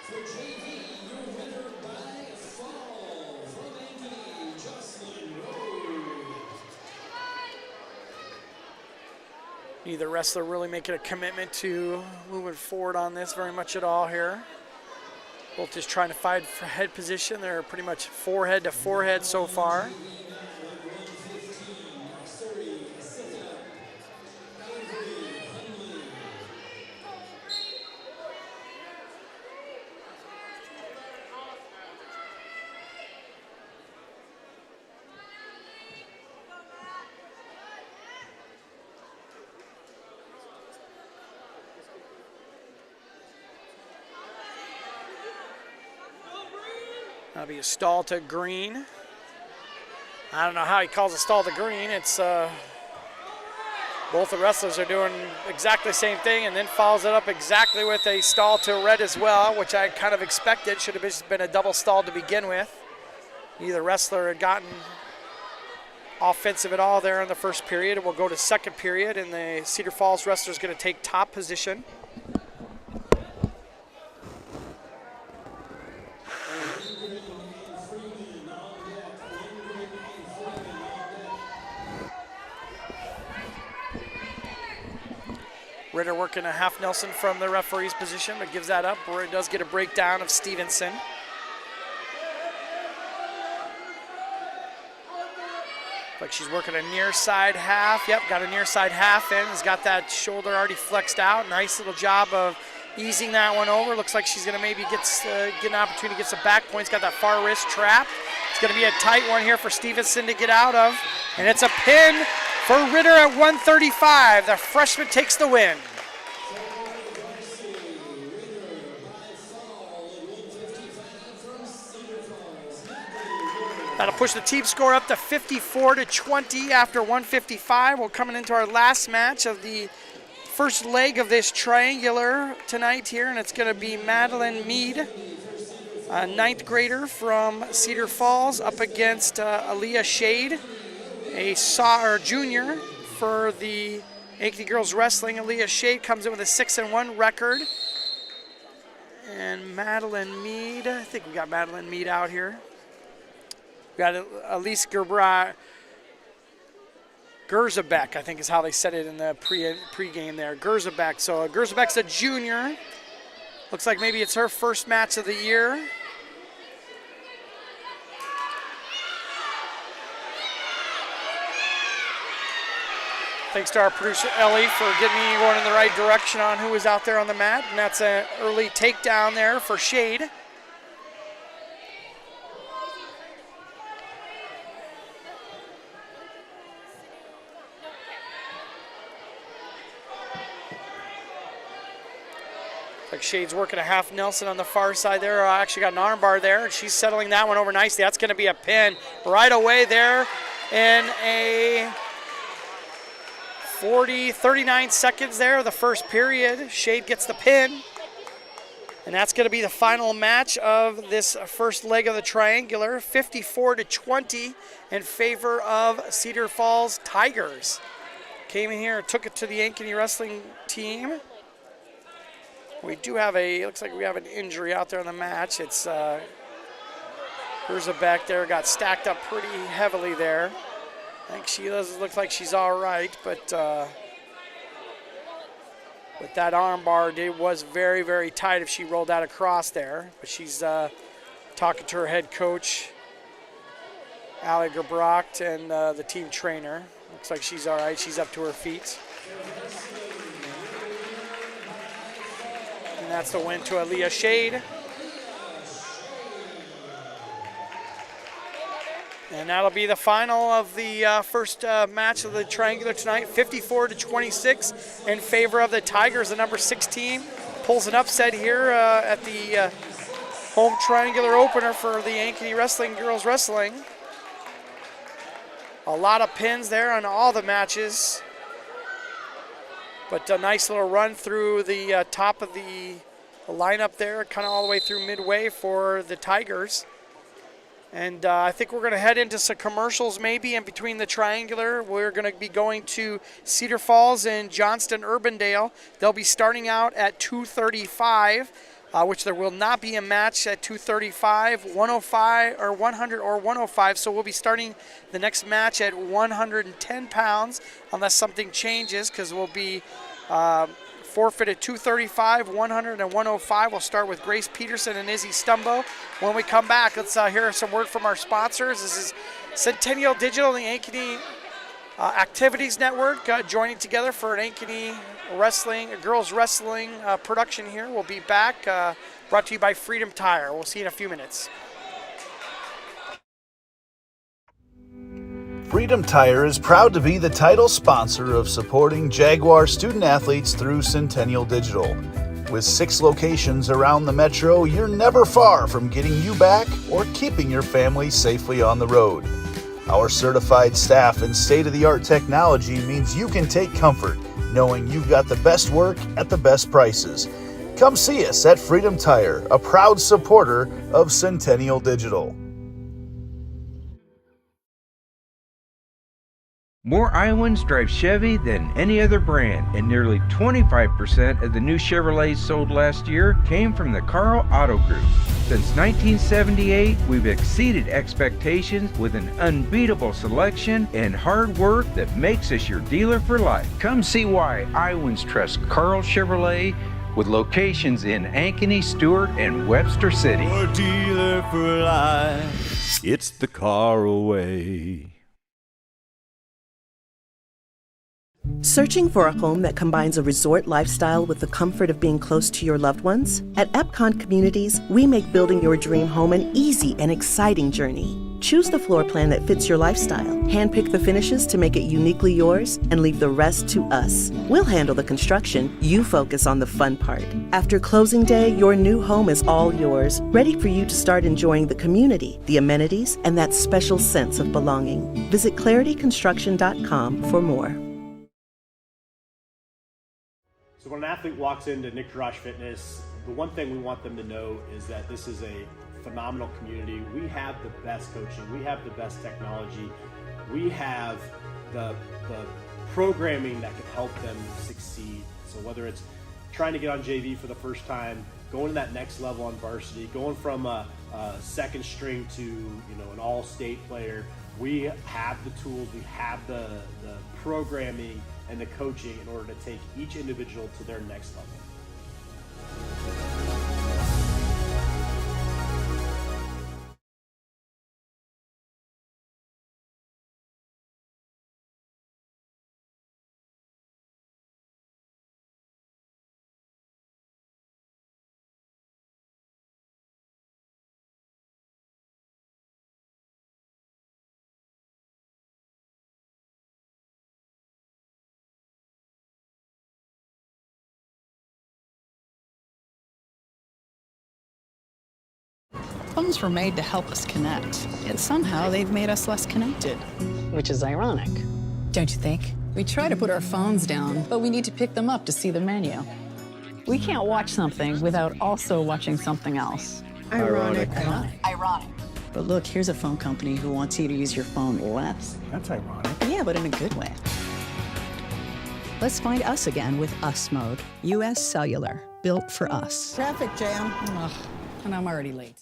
For JV, your winner by fall from Ankeny, Johnston Road. Neither wrestler really making a commitment to moving forward on this very much at all here. Both just trying to fight for head position. They're pretty much forehead to forehead so far. That'll be a stall to green. I don't know how he calls a stall to green. It's both the wrestlers are doing exactly the same thing and then follows it up exactly with a stall to red as well, which I kind of expected. Should have just been a double stall to begin with. Neither wrestler had gotten offensive at all there in the first period. We'll go to second period, and the Cedar Falls wrestler is going to take top position. Ritter working a half Nelson from the referee's position, but gives that up where it does get a breakdown of Stevenson. Like she's working a near side half. Yep, got a near side half in. Has got that shoulder already flexed out. Nice little job of easing that one over. Looks like she's gonna maybe get an opportunity to get some back points. Got that far wrist trap. It's gonna be a tight one here for Stevenson to get out of. And it's a pin for Ritter at 135. The freshman takes the win. That'll push the team score up to 54-20 after 155. We're coming into our last match of the first leg of this triangular tonight here, and it's going to be Madeline Mead, a ninth grader from Cedar Falls, up against Aaliyah Shade, a junior for the Ankeny Girls Wrestling. Aaliyah Shade comes in with a 6-1 record. And Madeline Mead, I think we got Madeline Mead out here. We got Elise Gerzabek, I think is how they said it in the pre-game there. Gerzabek. So Gerzabek's a junior. Looks like maybe it's her first match of the year. Thanks to our producer, Ellie, for getting me going in the right direction on who was out there on the mat. And that's an early takedown there for Shade. Like Shade's working a half Nelson on the far side there. Actually got an arm bar there. She's settling that one over nicely. That's going to be a pin right away there in a 39 seconds there, the first period. Shade gets the pin. And that's going to be the final match of this first leg of the triangular, 54-20 in favor of Cedar Falls Tigers. Came in here and took it to the Ankeny wrestling team. We do have looks like we have an injury out there on the match. It's Urza back there, got stacked up pretty heavily there. I think she does look like she's all right, but that arm bar was very, very tight if she rolled that across there. But she's talking to her head coach, Ali Gerbrocht, and the team trainer. Looks like she's all right. She's up to her feet. And that's the win to Aaliyah Shade. And that'll be the final of the first match of the triangular tonight, 54-26 in favor of the Tigers. The number 16 pulls an upset here at the home triangular opener for the Ankeny Wrestling Girls Wrestling. A lot of pins there on all the matches. But a nice little run through the top of the lineup there, kind of all the way through midway for the Tigers. And I think we're going to head into some commercials maybe in between the triangular. We're going to be going to Cedar Falls and Johnston, Urbandale. They'll be starting out at 2:35, which there will not be a match at 2:35, 105 or 100 or 105. So we'll be starting the next match at 110 pounds unless something changes, because we'll be forfeit at 235, 100, and 105. We'll start with Grace Peterson and Izzy Stumbo. When we come back, let's hear some word from our sponsors. This is Centennial Digital and the Ankeny Activities Network joining together for an Ankeny wrestling, girls wrestling production here. We'll be back, brought to you by Freedom Tire. We'll see you in a few minutes. Freedom Tire is proud to be the title sponsor of supporting Jaguar student athletes through Centennial Digital. With 6 locations around the metro, you're never far from getting you back or keeping your family safely on the road. Our certified staff and state-of-the-art technology means you can take comfort knowing you've got the best work at the best prices. Come see us at Freedom Tire, a proud supporter of Centennial Digital. More Iowans drive Chevy than any other brand, and nearly 25% of the new Chevrolets sold last year came from the Carl Auto Group. Since 1978, we've exceeded expectations with an unbeatable selection and hard work that makes us your dealer for life. Come see why Iowans trust Carl Chevrolet, with locations in Ankeny, Stewart, and Webster City. Your dealer for life, it's the Carl way. Searching for a home that combines a resort lifestyle with the comfort of being close to your loved ones? At Epcon Communities, we make building your dream home an easy and exciting journey. Choose the floor plan that fits your lifestyle, handpick the finishes to make it uniquely yours, and leave the rest to us. We'll handle the construction, you focus on the fun part. After closing day, your new home is all yours, ready for you to start enjoying the community, the amenities, and that special sense of belonging. Visit clarityconstruction.com for more. So when an athlete walks into Nick Garage Fitness, the one thing we want them to know is that this is a phenomenal community. We have the best coaching, we have the best technology, we have the programming that can help them succeed. So whether it's trying to get on JV for the first time, going to that next level on varsity, going from a second string to an all-state player. We have the tools, we have the programming and the coaching in order to take each individual to their next level. Phones were made to help us connect, yet somehow they've made us less connected. Which is ironic. Don't you think? We try to put our phones down, but we need to pick them up to see the menu. We can't watch something without also watching something else. Ironic. Ironic. But look, here's a phone company who wants you to use your phone less. That's ironic. Yeah, but in a good way. Let's find us again with Us Mode. US Cellular, built for us. Traffic jam. Ugh, and I'm already late.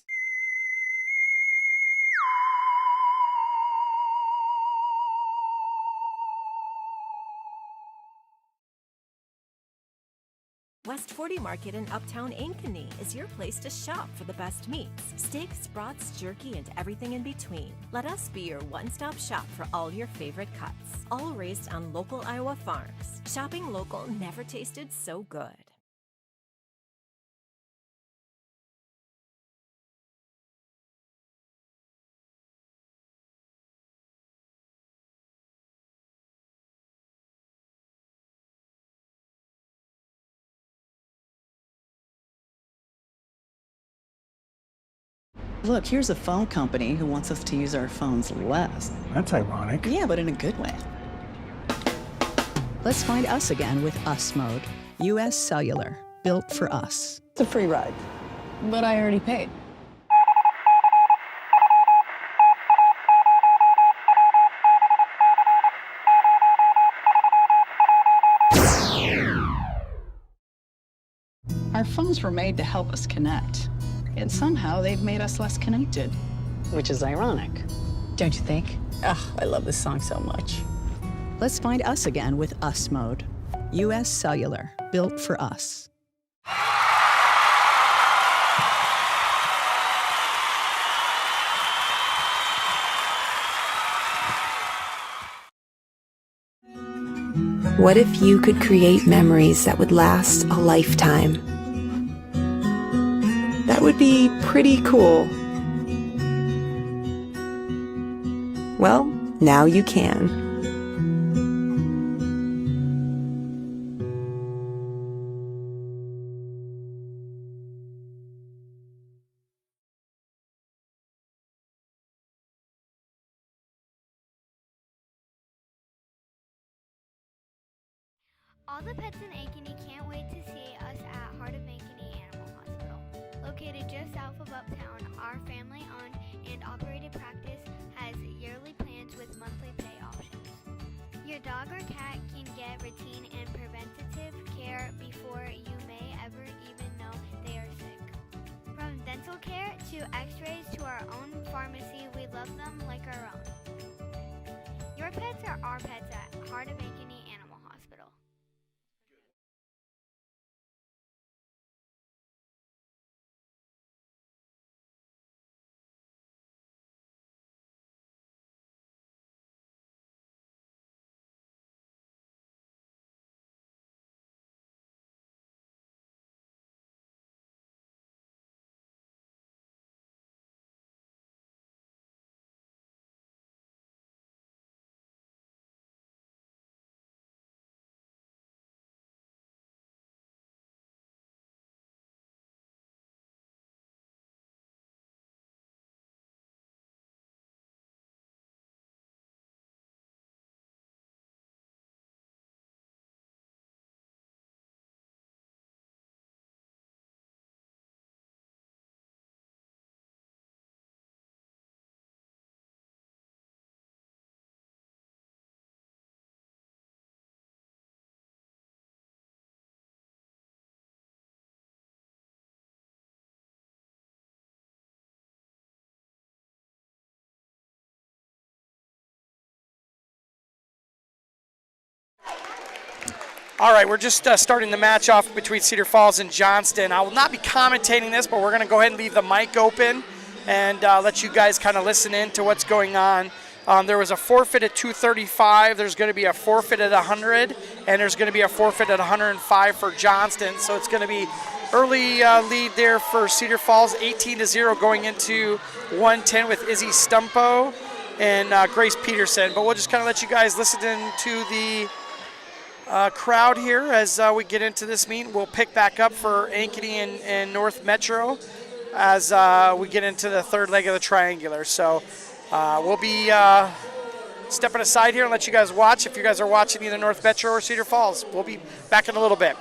West 40 Market in Uptown Ankeny is your place to shop for the best meats, steaks, brats, jerky, and everything in between. Let us be your one-stop shop for all your favorite cuts, all raised on local Iowa farms. Shopping local never tasted so good. Look, here's a phone company who wants us to use our phones less. That's ironic. Yeah, but in a good way. Let's find us again with Us Mode. US Cellular, built for us. It's a free ride. But I already paid. Our phones were made to help us connect, yet somehow they've made us less connected. Which is ironic. Don't you think? Ugh, I love this song so much. Let's find us again with Us Mode. US Cellular, built for us. What if you could create memories that would last a lifetime? That would be pretty cool. Well, now you can. All the pets in Ankeny can't wait to see us at Heart of Ankeny Animal Hospital. Located just south of Uptown, our family-owned and operated practice has yearly plans with monthly pay options. Your dog or cat can get routine and preventative care before you may ever even know they are sick. From dental care to x-rays to our own pharmacy, we love them like our own. Your pets are our pets at Heart of Ankeny Animal Hospital. All right, we're just starting the match off between Cedar Falls and Johnston. I will not be commentating this, but we're going to go ahead and leave the mic open and let you guys kind of listen in to what's going on. There was a forfeit at 235. There's going to be a forfeit at 100, and there's going to be a forfeit at 105 for Johnston. So it's going to be early lead there for Cedar Falls, 18-0 going into 110 with Izzy Stumpo and Grace Peterson. But we'll just kind of let you guys listen to the crowd here as we get into this meet. We'll pick back up for Ankeny and North Metro as we get into the third leg of the triangular. So we'll be stepping aside here and let you guys watch. If you guys are watching either North Metro or Cedar Falls, we'll be back in a little bit.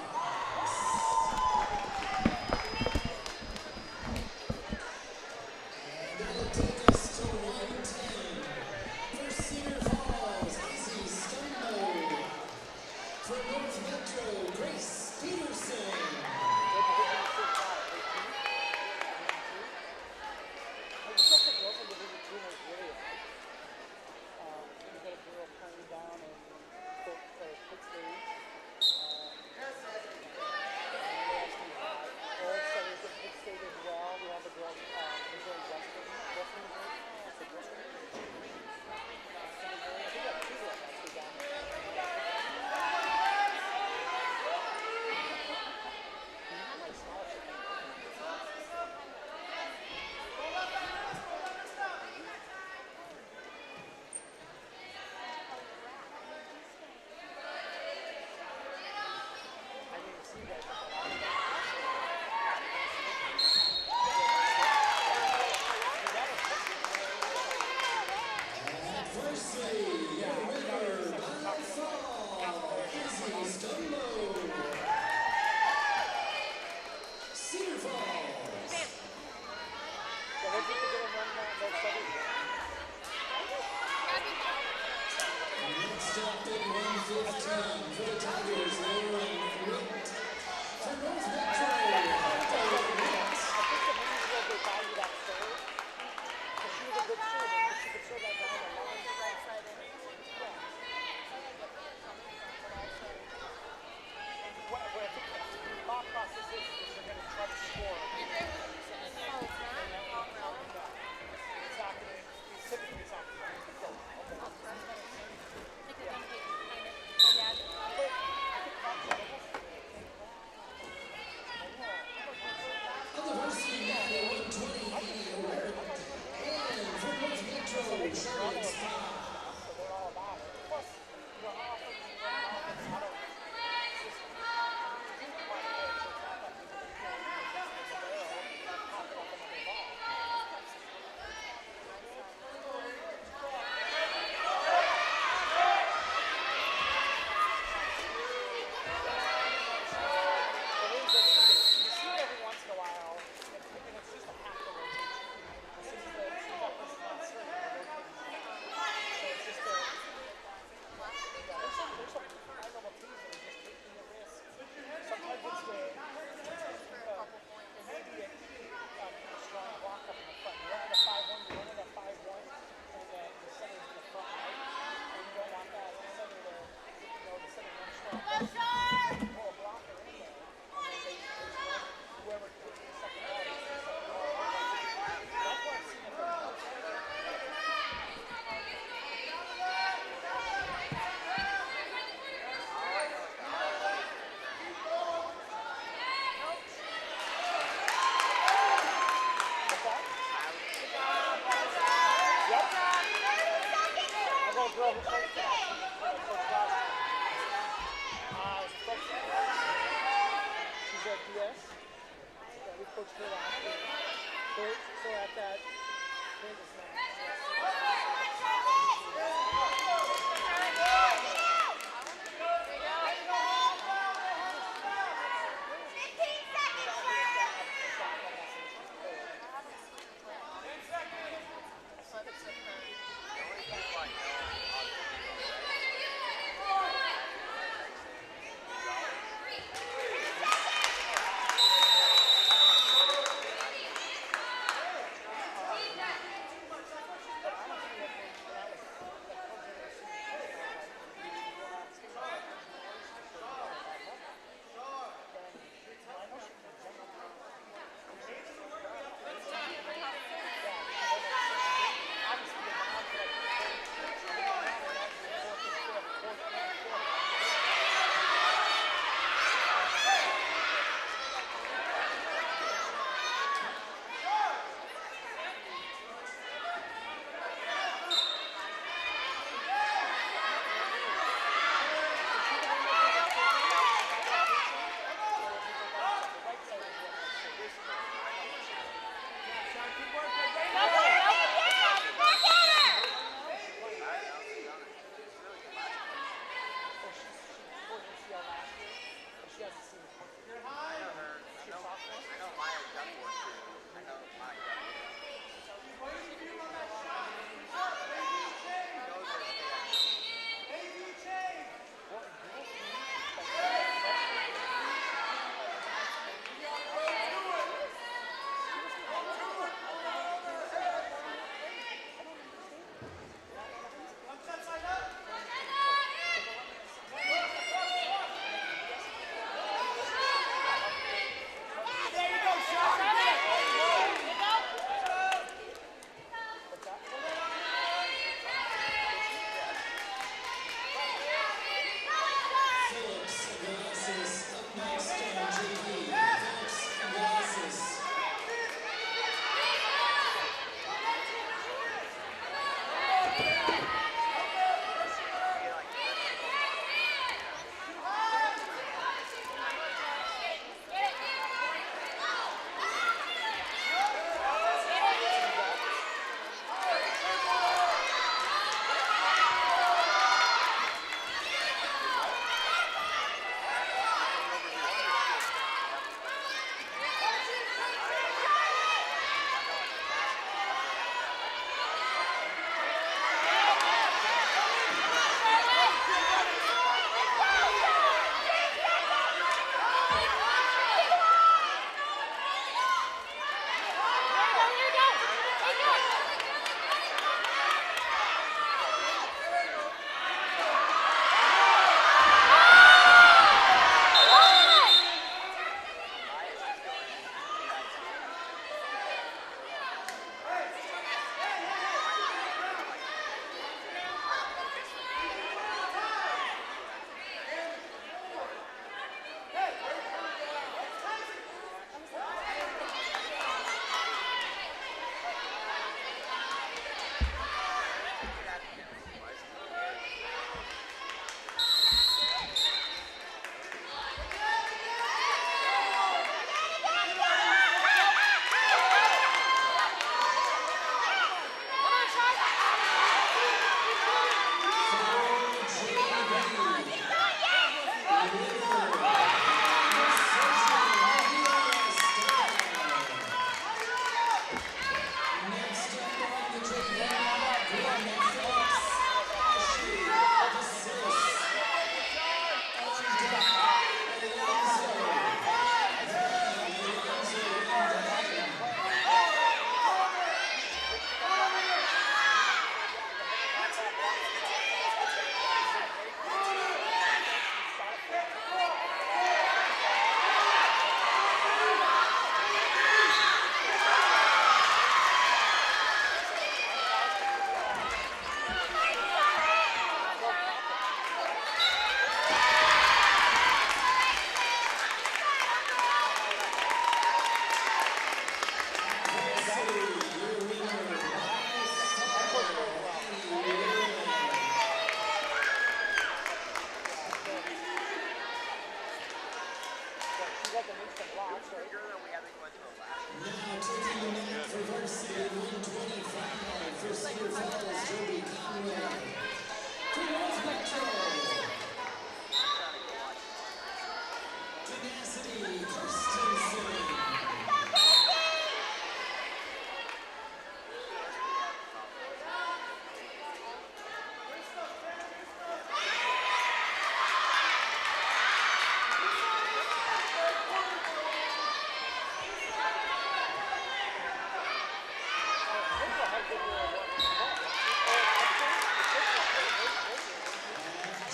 Now taking the net for Varsity 125 for Cedar Falls, Joby Conway. For North Metro, Tenacity Christensen.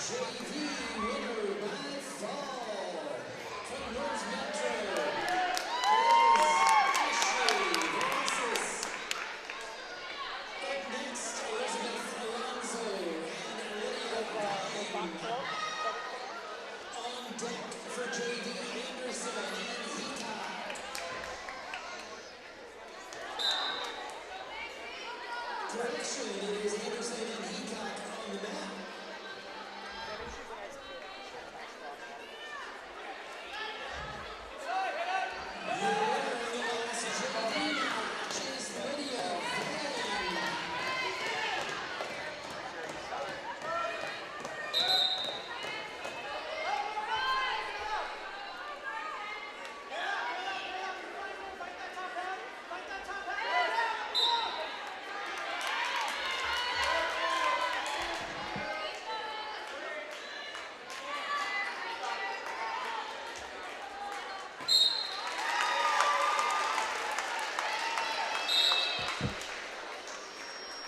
JV winner by fall from North Metro is Ashley Francis. Up next, Elizabeth Alonso and Lydia Pine. On deck for JV Anderson and Heacock. Correction, it is Anderson and Heacock on the map.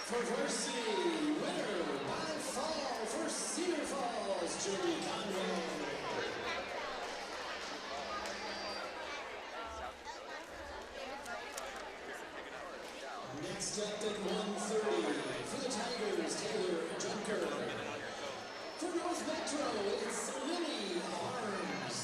For Varsity, winner by fall for Cedar Falls, Joby Conway. Next up at 1:30 for the Tigers, Taylor Junker. For North Metro, it's Lily Arms.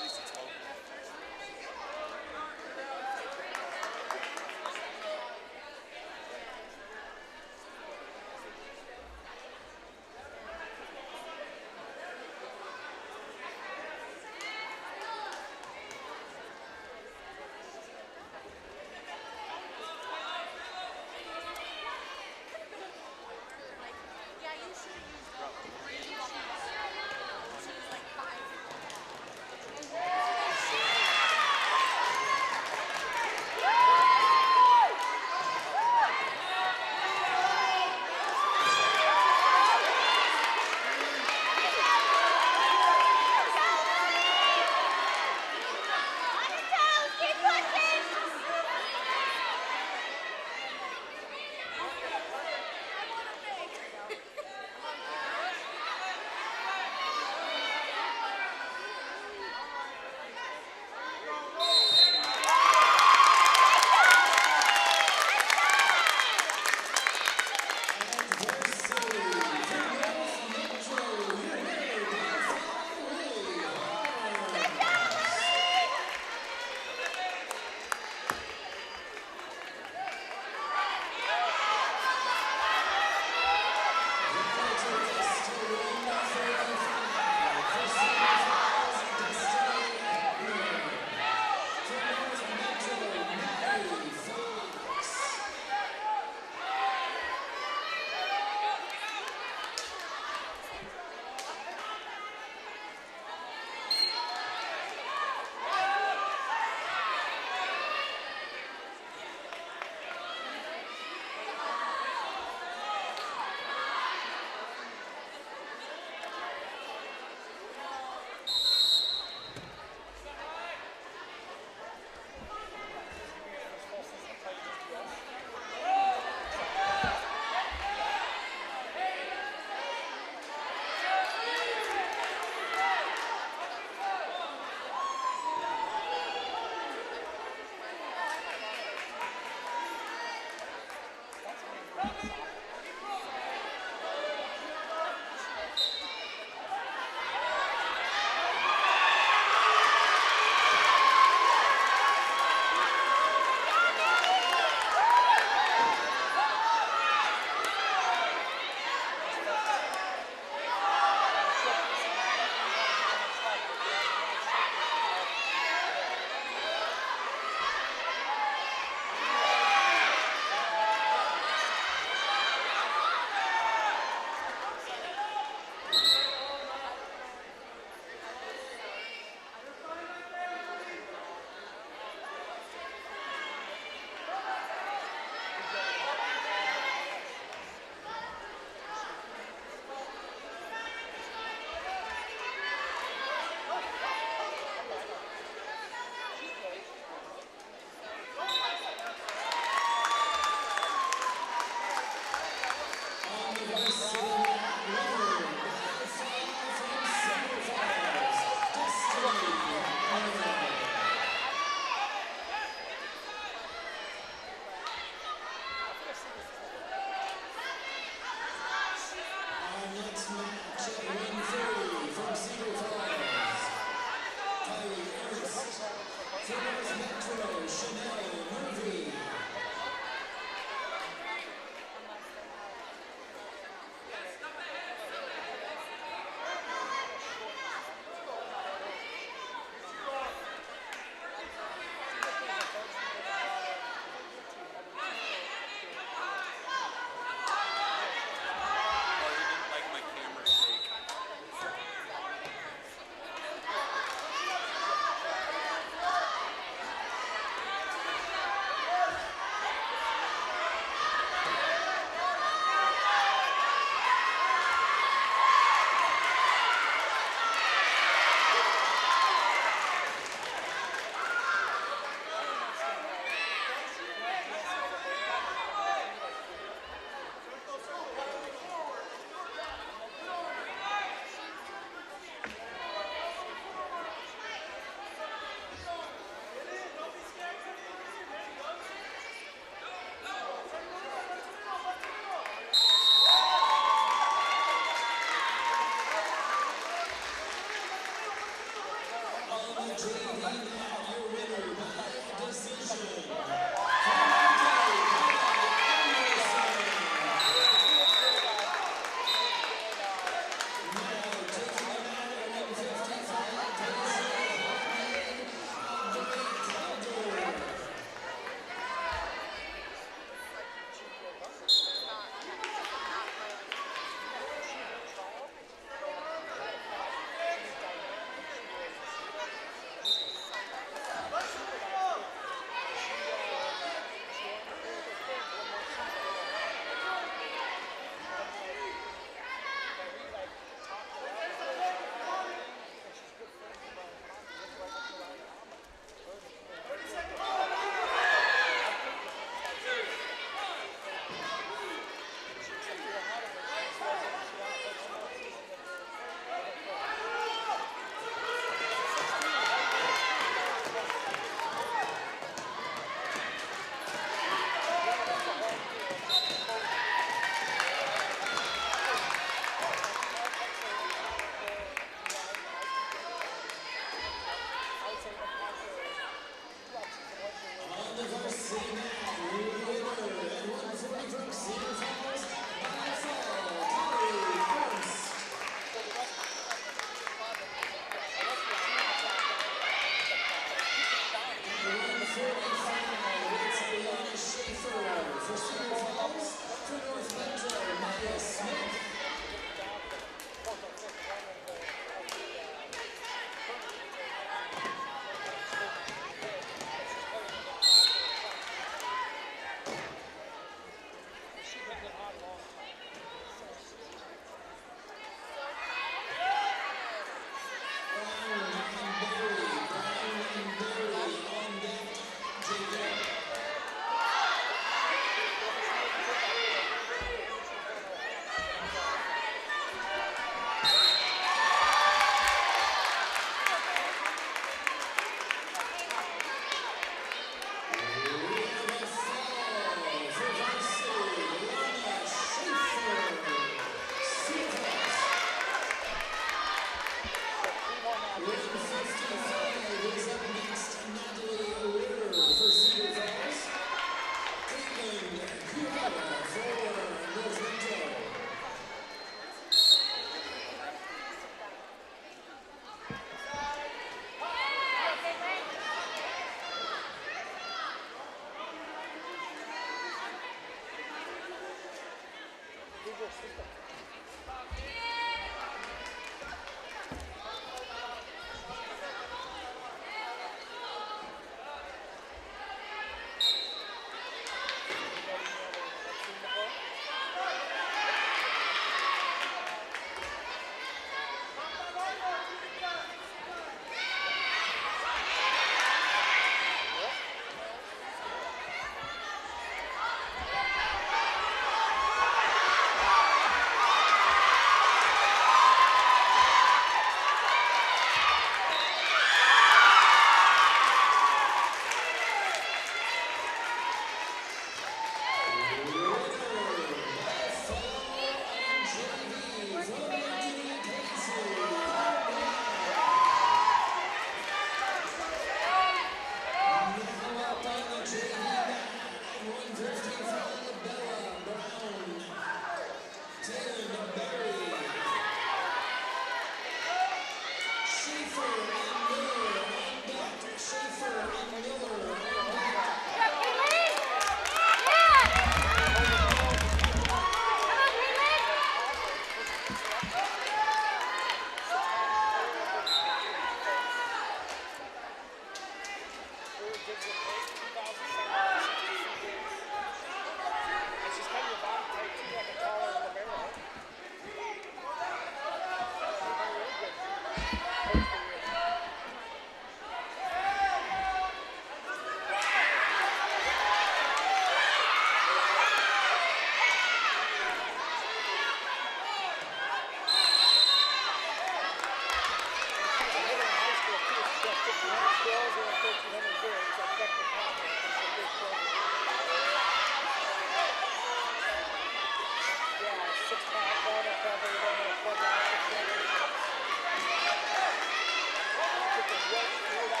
What?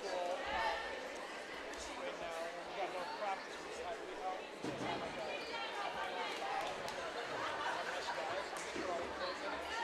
school right now. And we got more practice. We just have like a nice guys. We just put all the clothes in it.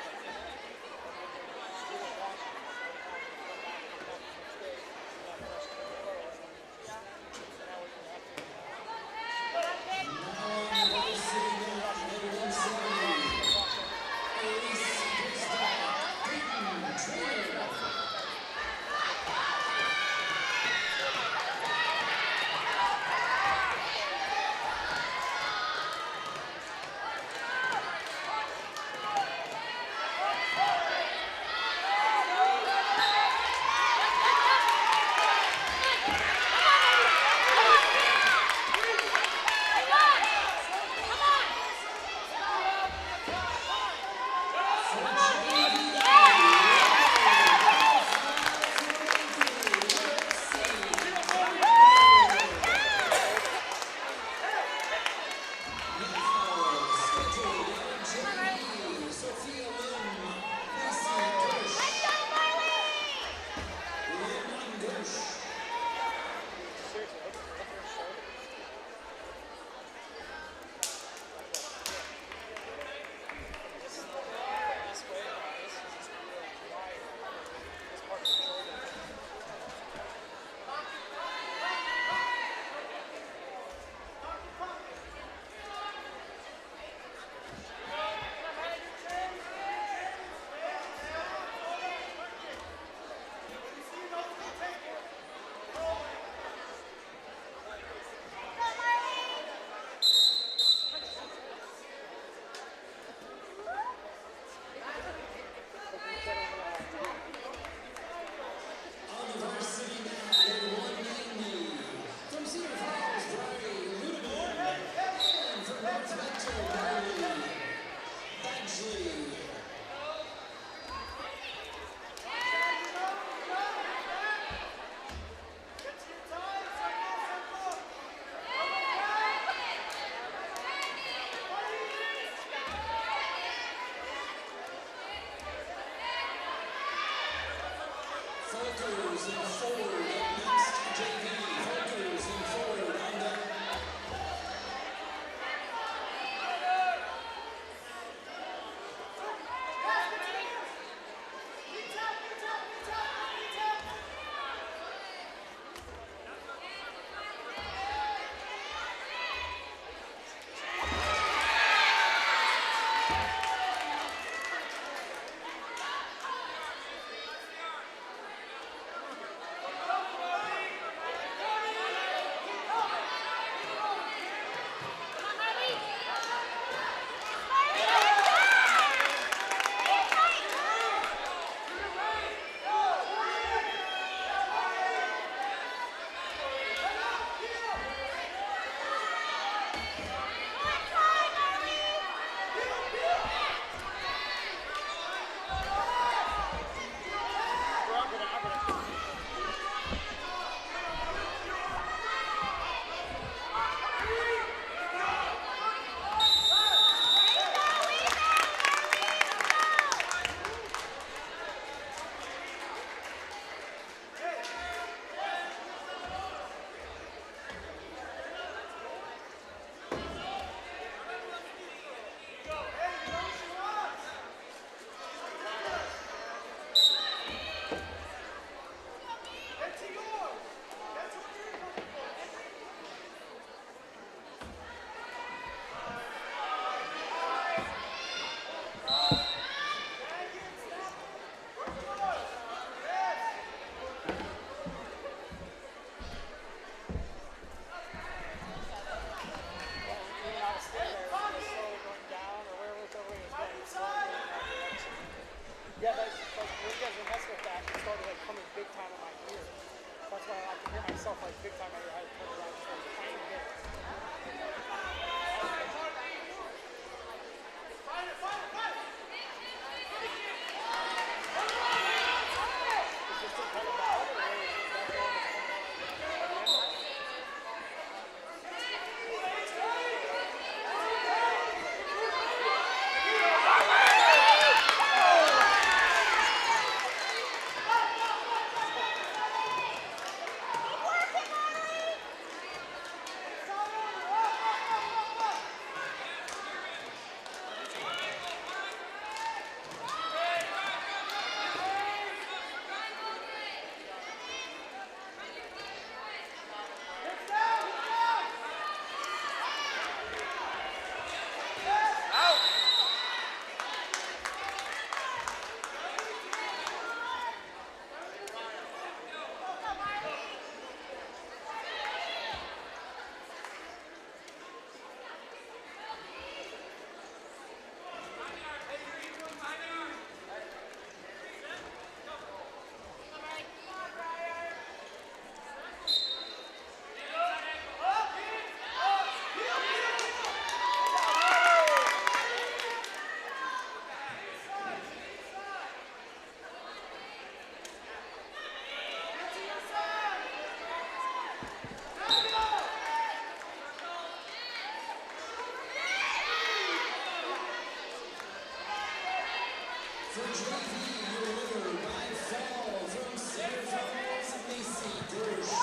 For JV, your winner by fall from Cedar Falls, Macy Bush.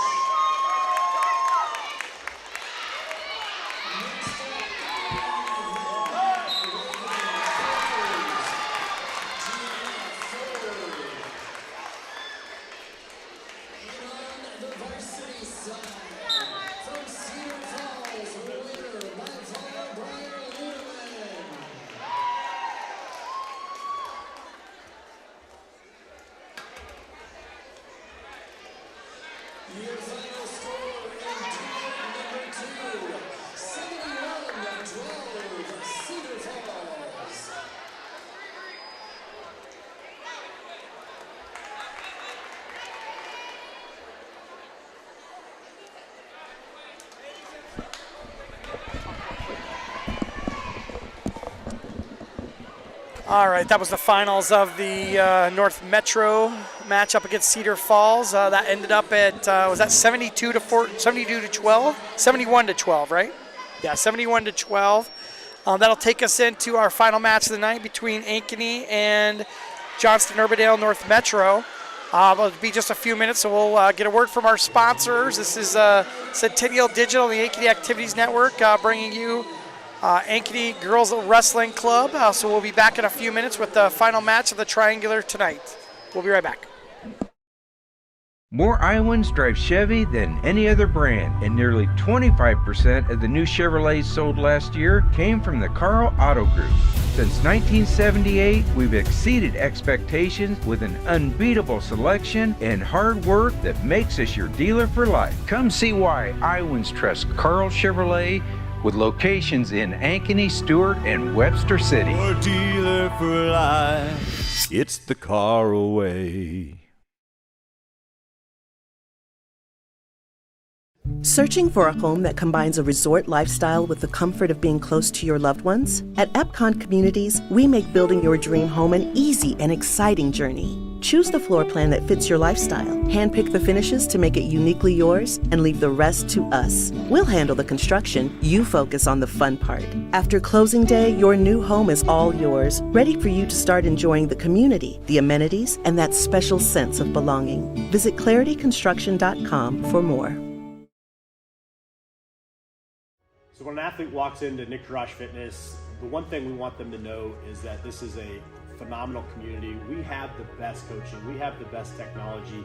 Next up, the Varsity side, from Cedar Falls, your winner by fall, Brian Ludeman. Your final score in duel number 2, 71-12, Cedar Falls. All right, that was the finals of the North Metro match up against Cedar Falls. That ended up at, was that 72 to 12? 71 to 12, right? Yeah, 71 to 12. That'll take us into our final match of the night between Ankeny and Johnston Urbandale North Metro. It'll be just a few minutes, so we'll get a word from our sponsors. This is Centennial Digital, the Ankeny Activities Network, bringing you Ankeny Girls Wrestling Club. So we'll be back in a few minutes with the final match of the Triangular tonight. We'll be right back. More Iowans drive Chevy than any other brand, and nearly 25% of the new Chevrolets sold last year came from the Carl Auto Group. Since 1978, we've exceeded expectations with an unbeatable selection and hard work that makes us your dealer for life. Come see why Iowans trust Carl Chevrolet, with locations in Ankeny, Stewart, and Webster City. Your dealer for life, it's the Caraway. Searching for a home that combines a resort lifestyle with the comfort of being close to your loved ones? At Epcon Communities, we make building your dream home an easy and exciting journey. Choose the floor plan that fits your lifestyle, handpick the finishes to make it uniquely yours, and leave the rest to us. We'll handle the construction, you focus on the fun part. After closing day, your new home is all yours, ready for you to start enjoying the community, the amenities, and that special sense of belonging. Visit clarityconstruction.com for more. So when an athlete walks into Nick Garage Fitness, the one thing we want them to know is that this is a phenomenal community. We have the best coaching. We have the best technology.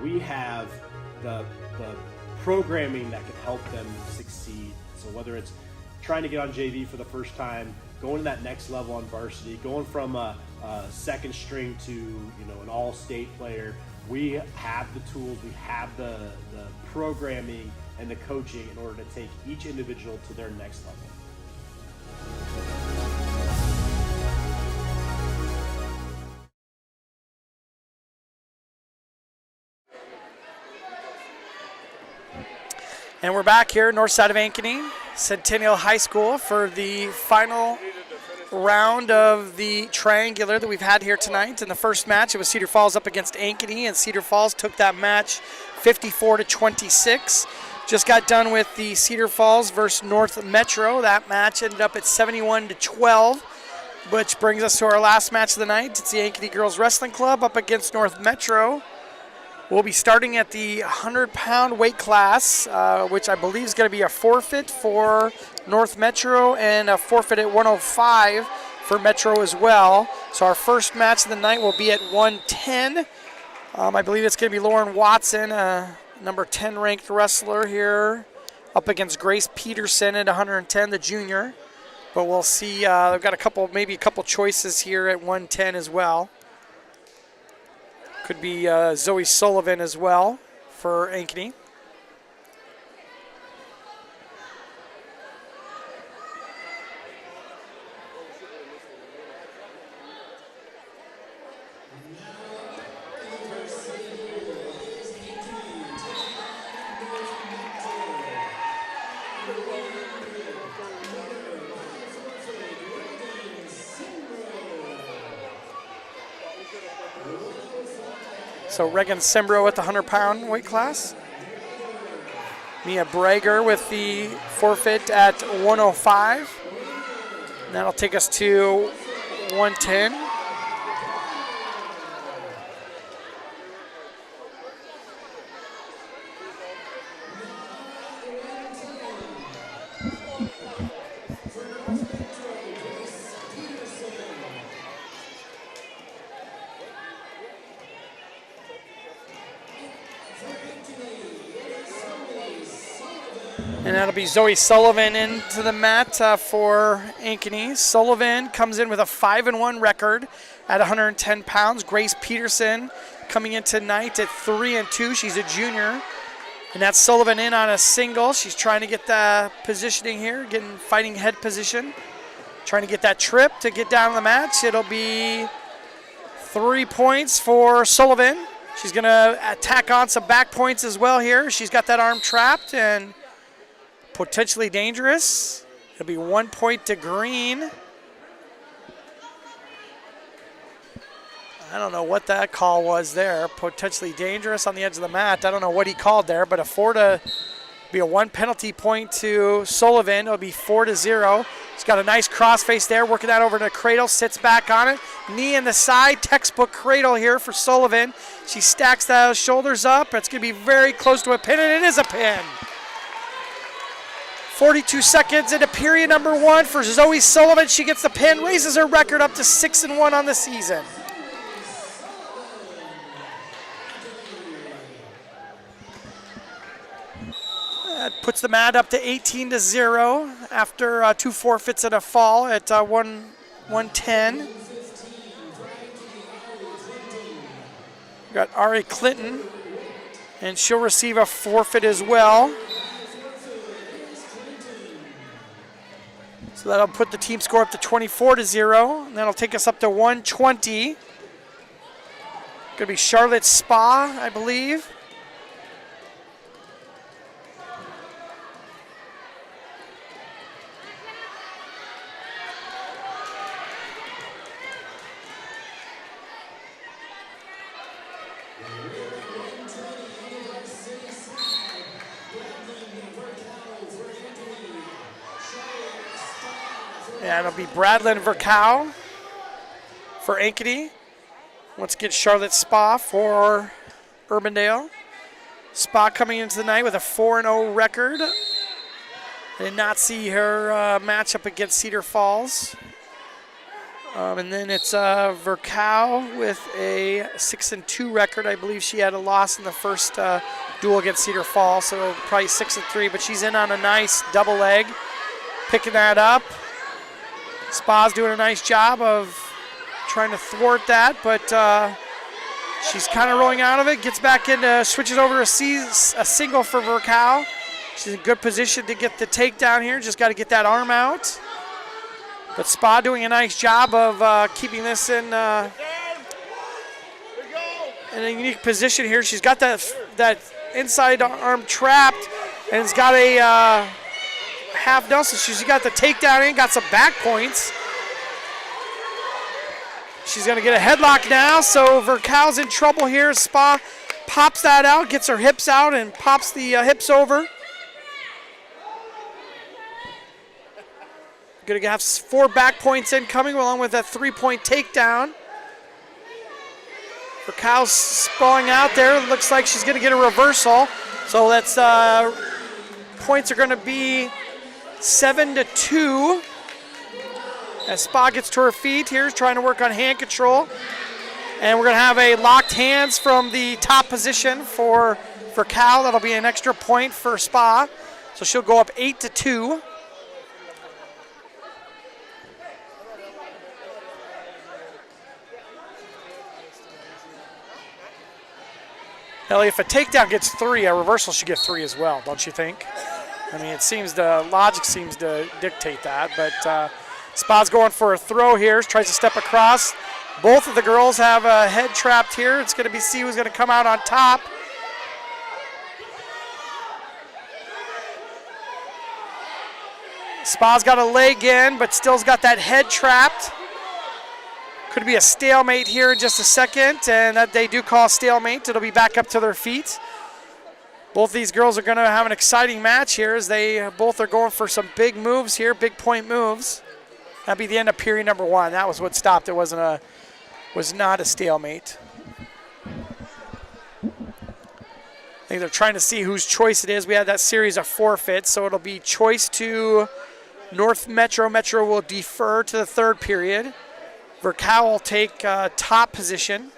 We have the programming that can help them succeed. So whether it's trying to get on JV for the first time, going to that next level on varsity, going from a second string to an all-state player, we have the tools, we have the programming and the coaching in order to take each individual to their next level. And we're back here, north side of Ankeny, Centennial High School, for the final round of the triangular that we've had here tonight. In the first match, it was Cedar Falls up against Ankeny, and Cedar Falls took that match 54-26. Just got done with the Cedar Falls versus North Metro. That match ended up at 71-12, which brings us to our last match of the night. It's the Ankeny Girls Wrestling Club up against North Metro. We'll be starting at the 100-pound weight class, which I believe is going to be a forfeit for North Metro and a forfeit at 105 for Metro as well. So our first match of the night will be at 110. I believe it's going to be Lauren Watson, number 10 ranked wrestler here, up against Grace Peterson at 110, the junior. But we'll see. They've got maybe a couple choices here at 110 as well. Could be Zoe Sullivan as well for Ankeny. So Regan Simbro at the 100-pound weight class. Mia Brager with the forfeit at 105. And that'll take us to 110. And that'll be Zoe Sullivan into the mat for Ankeny. Sullivan comes in with a 5-1 record at 110 pounds. Grace Peterson coming in tonight at 3-2. She's a junior. And that's Sullivan in on a single. She's trying to get the positioning here, getting fighting head position. Trying to get that trip to get down the match. It'll be 3 points for Sullivan. She's going to tack on some back points as well here. She's got that arm trapped and potentially dangerous. It'll be 1 point to Green. I don't know what that call was there. Potentially dangerous on the edge of the mat. I don't know what he called there, but be a 1 penalty point to Sullivan. It'll be 4-0. He's got a nice crossface there, working that over to Cradle, sits back on it. Knee in the side, textbook Cradle here for Sullivan. She stacks those shoulders up. It's going to be very close to a pin, and it is a pin. 42 seconds into period number 1 for Zoe Sullivan. She gets the pin, raises her record up to 6-1 on the season. That puts the mat up to 18-0 after 2 forfeits and a fall at 110. We've got Ari Clinton, and she'll receive a forfeit as well. So that'll put the team score up to 24-0, and that'll take us up to 120. Gonna be Charlotte Spa, I believe. And it'll be Bradlyn Vercow for Ankeny. Once again, Charlotte Spa for Urbandale. Spa coming into the night with a 4-0 record. Did not see her matchup against Cedar Falls. And then it's Vercow with a 6-2 record. I believe she had a loss in the first duel against Cedar Falls, so probably 6-3. But she's in on a nice double leg, picking that up. Spa's doing a nice job of trying to thwart that, but she's kind of rolling out of it. Gets back into, switches over a single for Vercow. She's in good position to get the takedown here. Just got to get that arm out. But Spa doing a nice job of keeping this in a unique position here. She's got that inside arm trapped, and it's got a half Nelson. She's got the takedown in, got some back points. She's going to get a headlock now, so Vercow's in trouble here. Spa pops that out, gets her hips out, and pops the hips over. Going to have 4 back points incoming, along with a 3-point takedown. Vercow's spalling out there. Looks like she's going to get a reversal. So that's points are going to be 7-2. As Spa gets to her feet here, trying to work on hand control. And we're going to have a locked hands from the top position for Cal. That'll be an extra point for Spa. So she'll go up 8-2. Ellie, if a takedown gets 3, a reversal should get 3 as well, don't you think? I mean, it seems logic seems to dictate that, but Spa's going for a throw here, tries to step across. Both of the girls have a head trapped here. It's going to be see who's going to come out on top. Spa's got a leg in, but still's got that head trapped. Could be a stalemate here in just a second, and that they do call stalemate. It'll be back up to their feet. Both these girls are going to have an exciting match here as they both are going for some big moves here, big point moves. That'll be the end of period number 1. That was what stopped. It was not a stalemate. I think they're trying to see whose choice it is. We had that series of forfeits, so it'll be choice to North Metro. Metro will defer to the 3rd period. Vercow will take top position.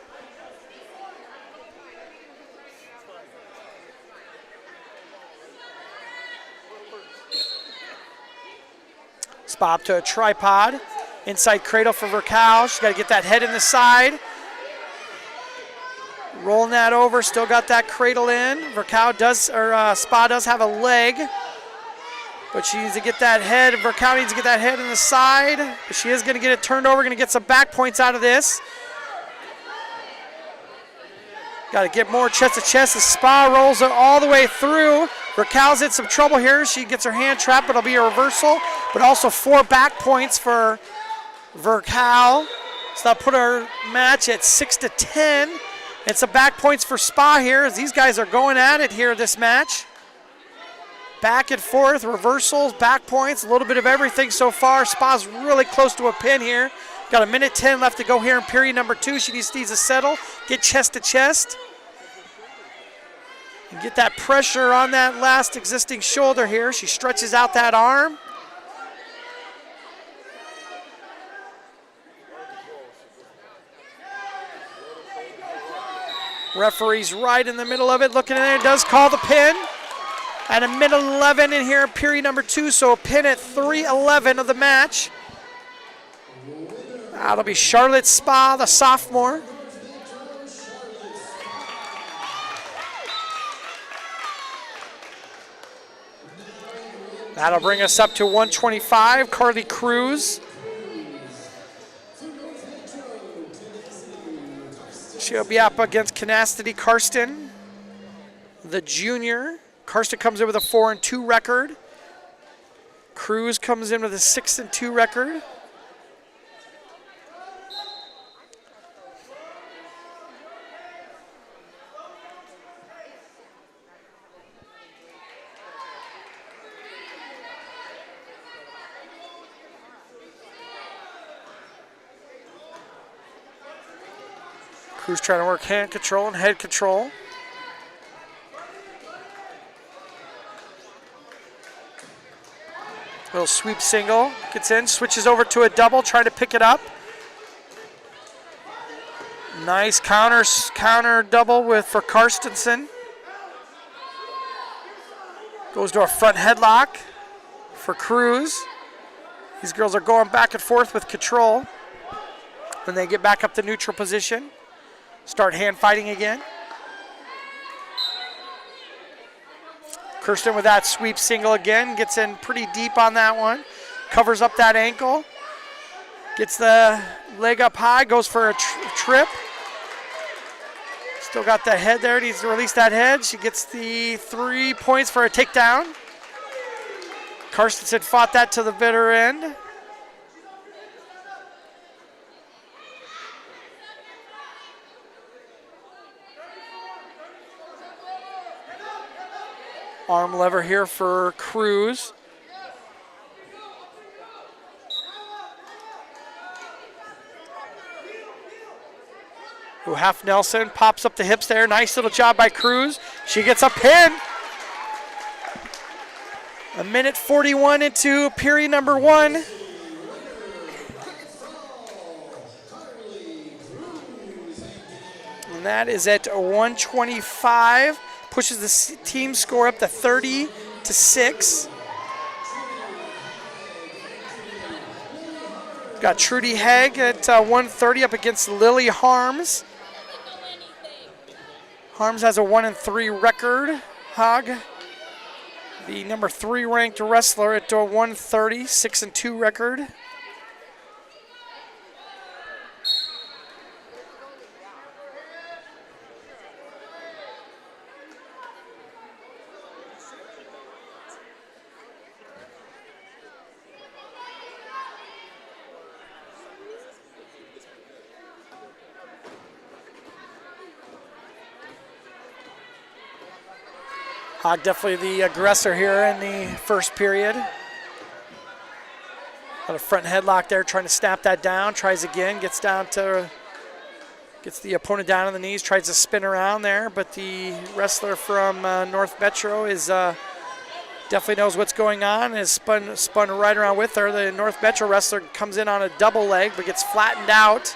Spa up to a tripod. Inside cradle for Vercal. She's got to get that head in the side. Rolling that over, still got that cradle in. Vercal does, or Spa does have a leg, but she needs to get that head. Vercal needs to get that head in the side, but she is going to get it turned over, going to get some back points out of this. Got to get more chest to chest. The Spa rolls it all the way through. Vercal's in some trouble here. She gets her hand trapped, but it'll be a reversal, but also 4 back points for Vercal. So that'll put our match at 6-10. And some back points for Spa here as these guys are going at it here this match. Back and forth, reversals, back points, a little bit of everything so far. Spa's really close to a pin here. Got a minute 10 left to go here in period number 2. She needs to settle, get chest to chest. And get that pressure on that last existing shoulder here. She stretches out that arm. Referee's right in the middle of it, looking at it, does call the pin. At a minute 11 in here, period number 2, so a pin at 3:11 of the match. That'll be Charlotte Spa, the sophomore. That'll bring us up to 125, Carly Cruz. She'll be up against Canastity Karsten, the junior. Karsten comes in with a 4-2 record. Cruz comes in with a 6-2 record. Cruz trying to work hand control and head control. Little sweep single, gets in, switches over to a double, trying to pick it up. Nice counter double for Karstensen. Goes to a front headlock for Cruz. These girls are going back and forth with control. When they get back up to neutral position, start hand fighting again. Kirsten with that sweep single again, gets in pretty deep on that one. Covers up that ankle. Gets the leg up high, goes for a trip. Still got that head there, needs to release that head. She gets the 3 points for a takedown. Karstensen fought that to the bitter end. Arm lever here for Cruz. Ooh, half Nelson pops up the hips there. Nice little job by Cruz. She gets a pin. A minute 41 into period number 1. And that is at 125. Pushes the team score up to 30-6. Got Trudy Haig at 130 up against Lily Harms. Harms has a 1-3 record. Haig, the number 3 ranked wrestler, at 130, 6-2 record. Haig definitely the aggressor here in the first period. Got a front headlock there, trying to snap that down. Tries again, gets the opponent down on the knees, tries to spin around there, but the wrestler from North Metro is definitely knows what's going on, is spun right around with her. The North Metro wrestler comes in on a double leg, but gets flattened out.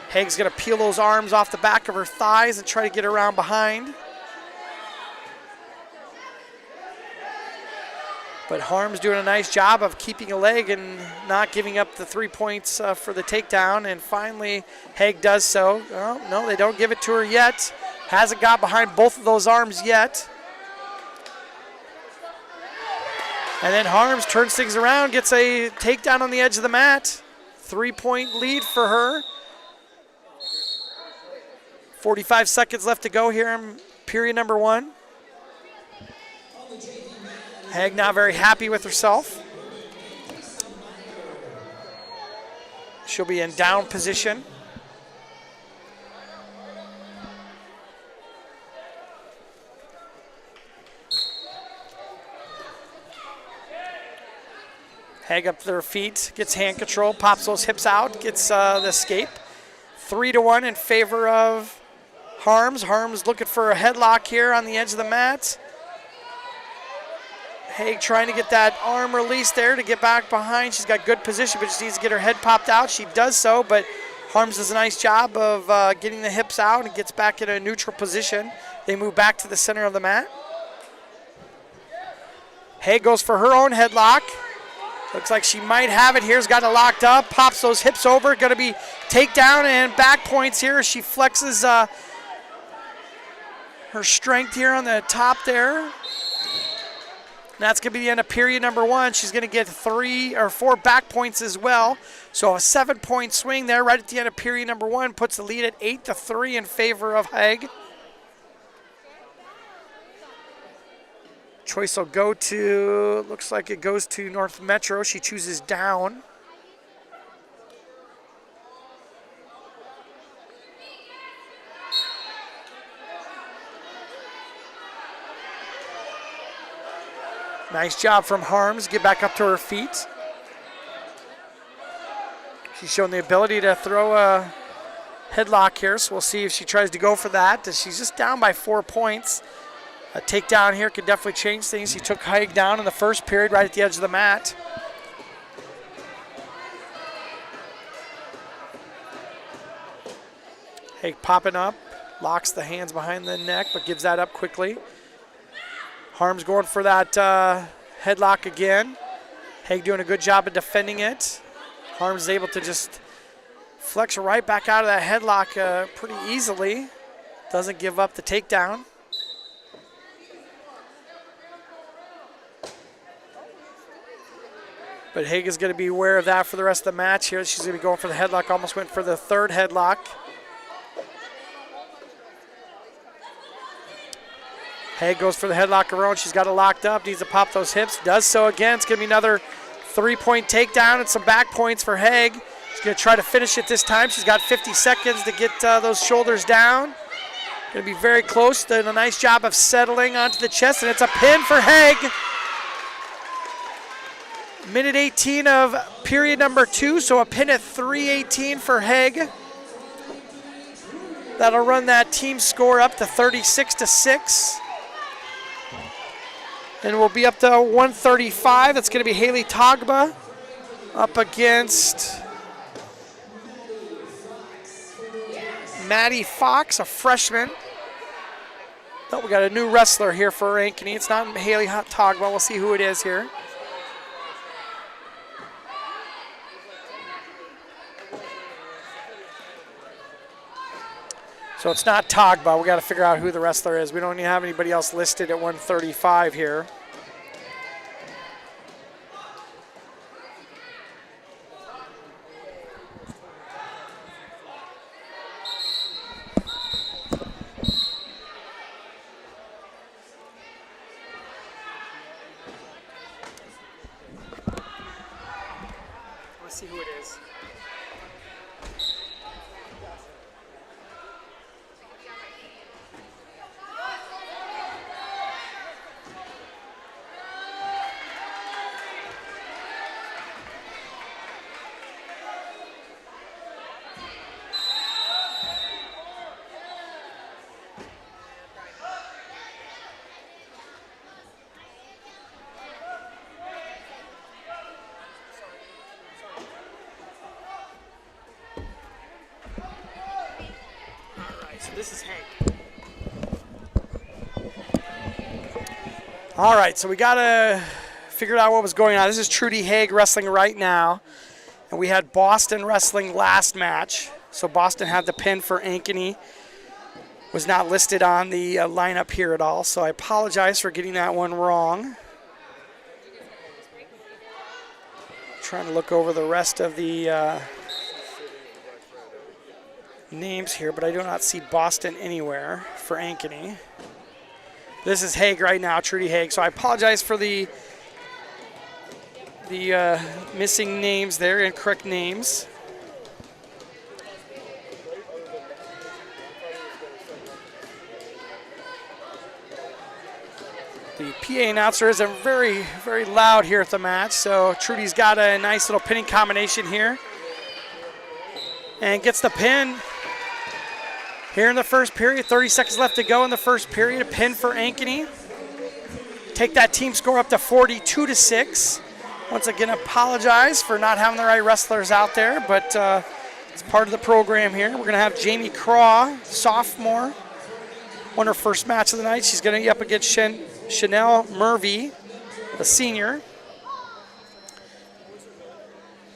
Haig's gonna peel those arms off the back of her thighs and try to get around behind. But Harms doing a nice job of keeping a leg and not giving up the 3 points for the takedown. And finally, Haig does so. Oh, no, they don't give it to her yet. Hasn't got behind both of those arms yet. And then Harms turns things around, gets a takedown on the edge of the mat. 3-point lead for her. 45 seconds left to go here in period number 1. Haig not very happy with herself. She'll be in down position. Haig up to their feet, gets hand control, pops those hips out, gets the escape. 3-1 in favor of Harms. Harms looking for a headlock here on the edge of the mat. Haig trying to get that arm released there to get back behind. She's got good position, but she needs to get her head popped out. She does so, but Harms does a nice job of getting the hips out and gets back in a neutral position. They move back to the center of the mat. Haig goes for her own headlock. Looks like she might have it here. Has got it locked up. Pops those hips over. Going to be takedown and back points here. She flexes her strength here on the top there. That's going to be the end of period number 1. She's going to get 3 or 4 back points as well. So a 7-point swing there right at the end of period number 1 puts the lead at 8-3 in favor of Haig. Choice will go to, looks like it goes to North Metro. She chooses down. Nice job from Harms. Get back up to her feet. She's shown the ability to throw a headlock here, so we'll see if she tries to go for that. She's just down by 4 points. A takedown here could definitely change things. He took Haig down in the first period right at the edge of the mat. Haig popping up, locks the hands behind the neck, but gives that up quickly. Harms going for that headlock again. Haig doing a good job of defending it. Harms is able to just flex right back out of that headlock pretty easily. Doesn't give up the takedown. But Haig is going to be aware of that for the rest of the match here. She's going to be going for the headlock. Almost went for the third headlock. Haig goes for the headlock of her own. She's got it locked up. Needs to pop those hips. Does so again. It's going to be another 3-point takedown and some back points for Haig. She's going to try to finish it this time. She's got 50 seconds to get those shoulders down. Going to be very close. Doing a nice job of settling onto the chest, and it's a pin for Haig. Minute 18 of period number 2, so a pin at 3:18 for Haig. That'll run that team score up to 36-6. And we'll be up to 135. That's going to be Haley Togba up against Maddie Fox, a freshman. Oh, we got a new wrestler here for Ankeny. It's not Haley Togba. We'll see who it is here. So it's not Togba. We got to figure out who the wrestler is. We don't even have anybody else listed at 135 here. Let's see who it is. So this is Hank. All right, so we got to figured out what was going on. This is Trudy Haig wrestling right now. And we had Boston wrestling last match. So Boston had the pin for Ankeny. Was not listed on the lineup here at all. So I apologize for getting that one wrong. Trying to look over the rest of the names here, but I do not see Boston anywhere for Ankeny. This is Haig right now, Trudy Haig. So I apologize for the missing names there, incorrect names. The PA announcer isn't very, very loud here at the match, so Trudy's got a nice little pinning combination here. And gets the pin here in the first period. 30 seconds left to go in the first period. A pin for Ankeny. Take that team score up to 42-6. Once again, apologize for not having the right wrestlers out there, but it's part of the program here. We're going to have Jamie Craw, sophomore, won her first match of the night. She's going to be up against Chanel Murphy, the senior.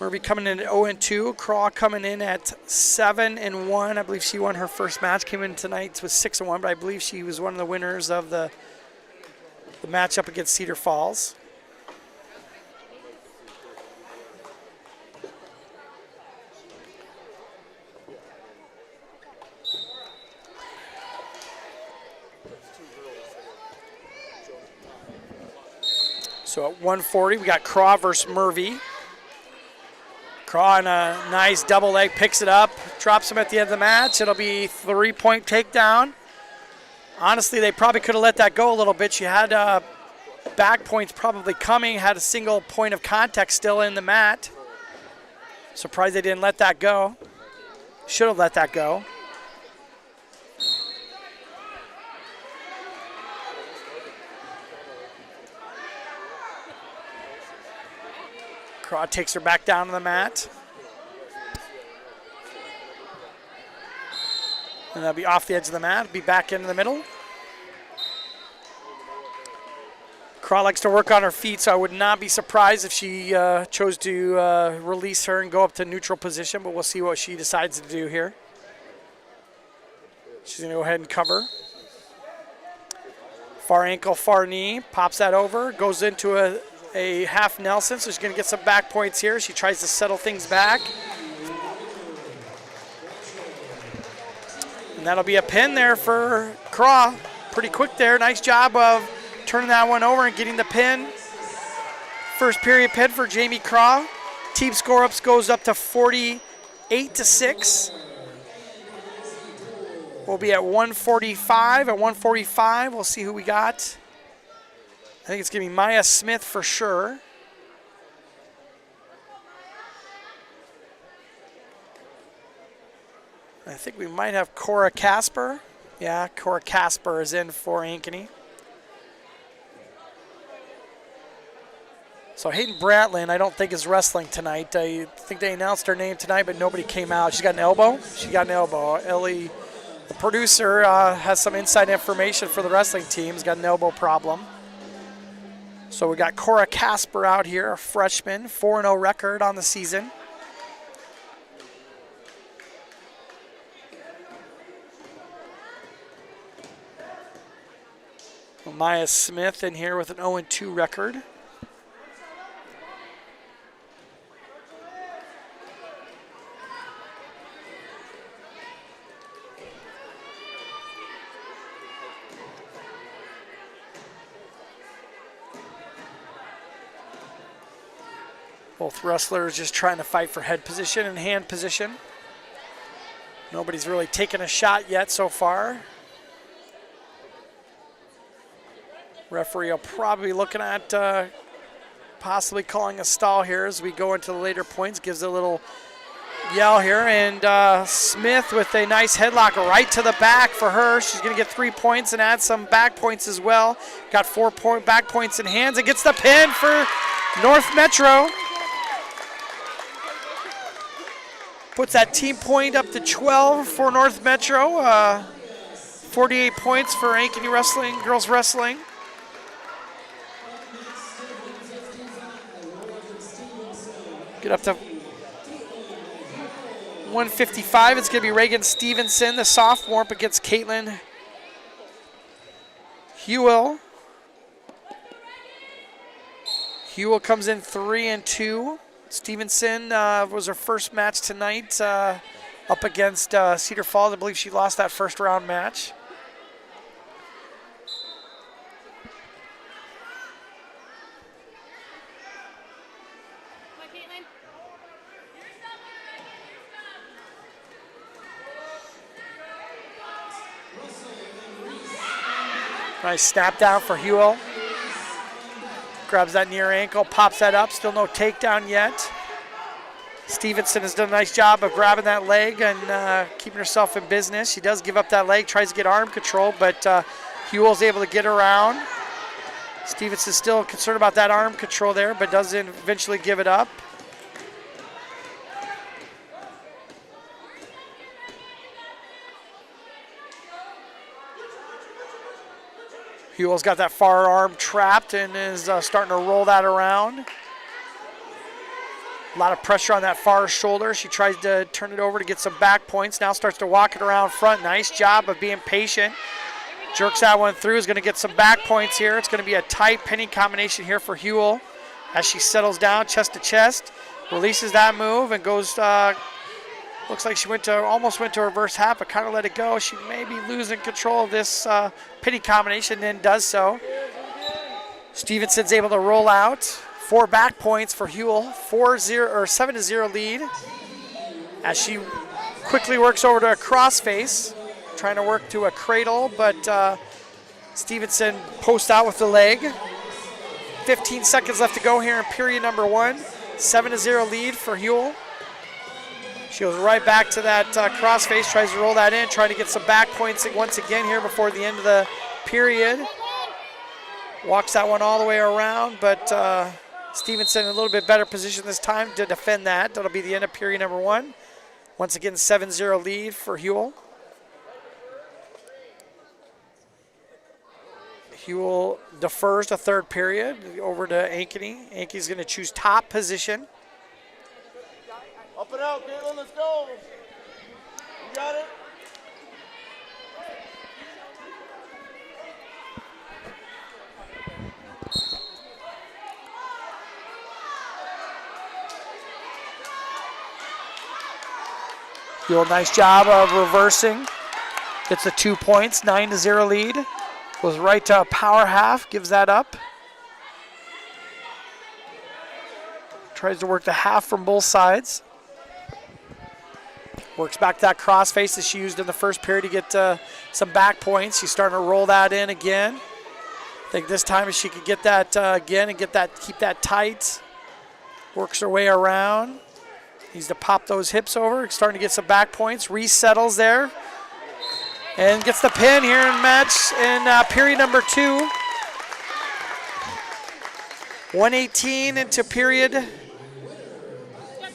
Murphy coming in at 0-2. Craw coming in at 7-1. I believe she won her first match. Came in tonight with 6-1, but I believe she was one of the winners of the matchup against Cedar Falls. So at 140, we got Craw versus Murphy. Craw in a nice double leg, picks it up, drops him at the end of the match. It'll be 3-point takedown. Honestly, they probably could have let that go a little bit. She had back points probably coming, had a single point of contact still in the mat. Surprised they didn't let that go. Should have let that go. Craw takes her back down to the mat. And that'll be off the edge of the mat, be back into the middle. Craw likes to work on her feet, so I would not be surprised if she chose to release her and go up to neutral position, but we'll see what she decides to do here. She's going to go ahead and cover. Far ankle, far knee, pops that over, goes into a half Nelson, so she's going to get some back points here. She tries to settle things back. And that'll be a pin there for Craw. Pretty quick there. Nice job of turning that one over and getting the pin. First period pin for Jamie Craw. Team score-ups goes up to 48-6. We'll be at 145. At 145, we'll see who we got. I think it's going to be Maya Smith for sure. I think we might have Cora Casper. Yeah, Cora Casper is in for Ankeny. So Hayden Bratlin, I don't think is wrestling tonight. I think they announced her name tonight, but nobody came out. She's got an elbow? She got an elbow. Ellie, the producer, has some inside information for the wrestling team. Has got an elbow problem. So we got Cora Casper out here, a freshman, 4-0 record on the season. Maya Smith in here with an 0-2 record. Both wrestlers just trying to fight for head position and hand position. Nobody's really taken a shot yet so far. Referee will probably be looking at possibly calling a stall here as we go into the later points. Gives a little yell here, and Smith with a nice headlock right to the back for her. She's going to get 3 points and add some back points as well. Got 4 back points in hands and gets the pin for North Metro. Puts that team point up to 12 for North Metro. 48 points for Ankeny Wrestling, girls wrestling. Get up to 155. It's going to be Reagan Stevenson, the sophomore, up against Caitlin Hewell. Hewell comes in 3-2. Stevenson was her first match tonight up against Cedar Falls. I believe she lost that first round match. Nice snap down for Hewell. Grabs that near ankle, pops that up. Still no takedown yet. Stevenson has done a nice job of grabbing that leg and keeping herself in business. She does give up that leg, tries to get arm control, but Hewell's able to get around. Stevenson's still concerned about that arm control there, but does eventually give it up. Hewell's got that far arm trapped and is starting to roll that around. A lot of pressure on that far shoulder. She tries to turn it over to get some back points. Now starts to walk it around front. Nice job of being patient. Jerks that one through. Is going to get some back points here. It's going to be a tight pinning combination here for Hewell as she settles down chest to chest. Releases that move and goes, looks like she almost went to a reverse half, but kind of let it go. She may be losing control of this pinning combination and does so. Stevenson's able to roll out. 4 back points for Hewell, 7-0 lead as she quickly works over to a crossface, trying to work to a cradle, but Stevenson posts out with the leg. 15 seconds left to go here in period number 1. 7-0 lead for Hewell. She goes right back to that crossface, tries to roll that in, trying to get some back points once again here before the end of the period. Walks that one all the way around, but Stevenson in a little bit better position this time to defend that. That'll be the end of period number 1. Once again, 7-0 lead for Hewell. Hewell defers the third period over to Ankeny. Ankeny's going to choose top position. Up and out, Caitlin, let's go. You got it. Hewell, nice job of reversing. Gets the 2 points, 9-0 lead. Goes right to a power half, gives that up. Tries to work the half from both sides. Works back that crossface that she used in the first period to get some back points. She's starting to roll that in again. I think this time if she could get that again and keep that tight. Works her way around. Needs to pop those hips over. Starting to get some back points. Resettles there. And gets the pin here in period number 2. 1:18 into period.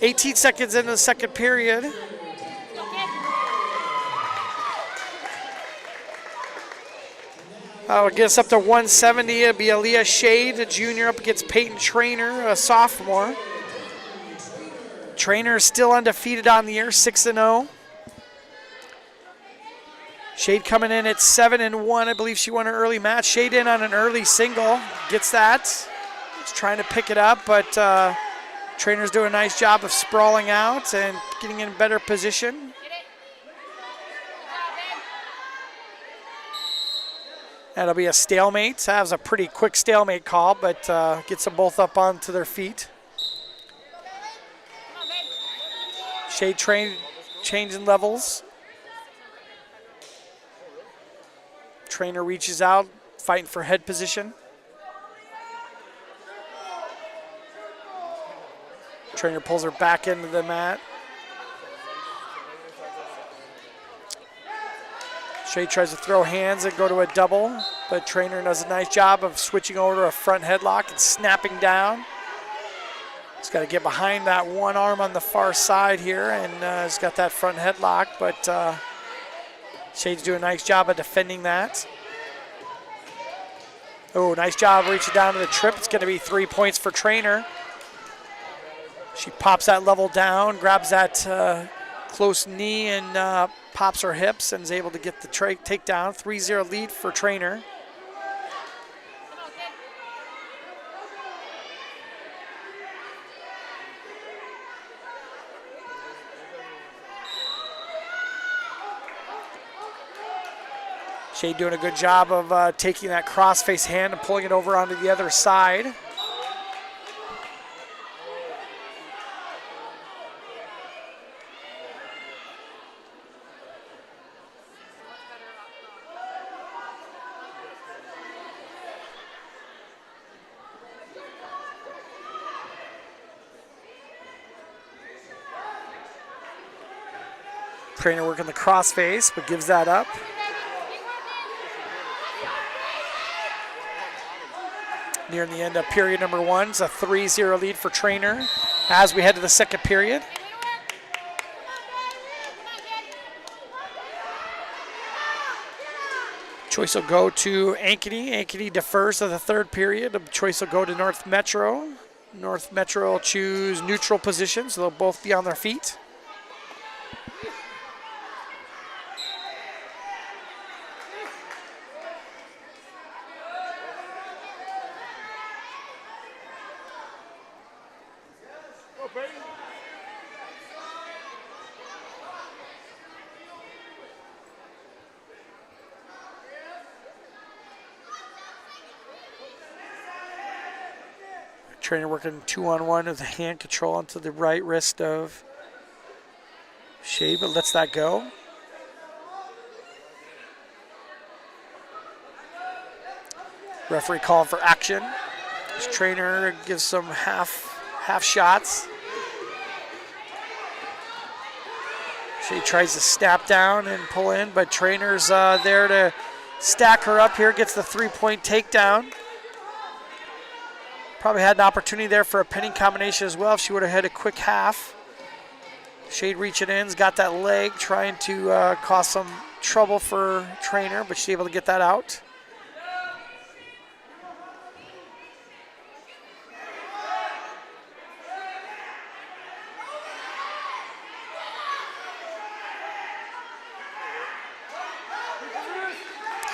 18 seconds into the second period. It gets up to 170. It'll be Aaliyah Shade, a junior, up against Peyton Trainer, a sophomore. Trainer is still undefeated on the year, 6-0. Shade coming in at 7-1. I believe she won her early match. Shade in on an early single. Gets that. She's trying to pick it up, but Trainer's doing a nice job of sprawling out and getting in better position. That'll be a stalemate. That was a pretty quick stalemate call, but gets them both up onto their feet. Shade changing levels. Trainer reaches out, fighting for head position. Trainer pulls her back into the mat. Shade tries to throw hands and go to a double, but Trainer does a nice job of switching over to a front headlock and snapping down. He's got to get behind that one arm on the far side here, and he's got that front headlock, but Shade's doing a nice job of defending that. Oh, nice job reaching down to the trip. It's going to be 3 points for Trainer. She pops that level down, grabs that close knee, and pops her hips and is able to get the takedown. 3-0 lead for Trainer. Shade doing a good job of taking that cross-face hand and pulling it over onto the other side. Trainer working the cross-face, but gives that up. Nearing the end of period number 1. It's a 3-0 lead for Trainer as we head to the second period. Choice will go to Ankeny. Ankeny defers to the third period. The choice will go to North Metro. North Metro will choose neutral position, so they'll both be on their feet. Trainer working 2-on-1 with the hand control onto the right wrist of Shea, but lets that go. Referee calling for action. This Trainer gives some half shots. Shea tries to snap down and pull in, but Trainer's there to stack her up here, gets the 3-point takedown. Probably had an opportunity there for a pinning combination as well if she would have had a quick half. Shade reaching in, has got that leg, trying to cause some trouble for Trainer, but she's able to get that out.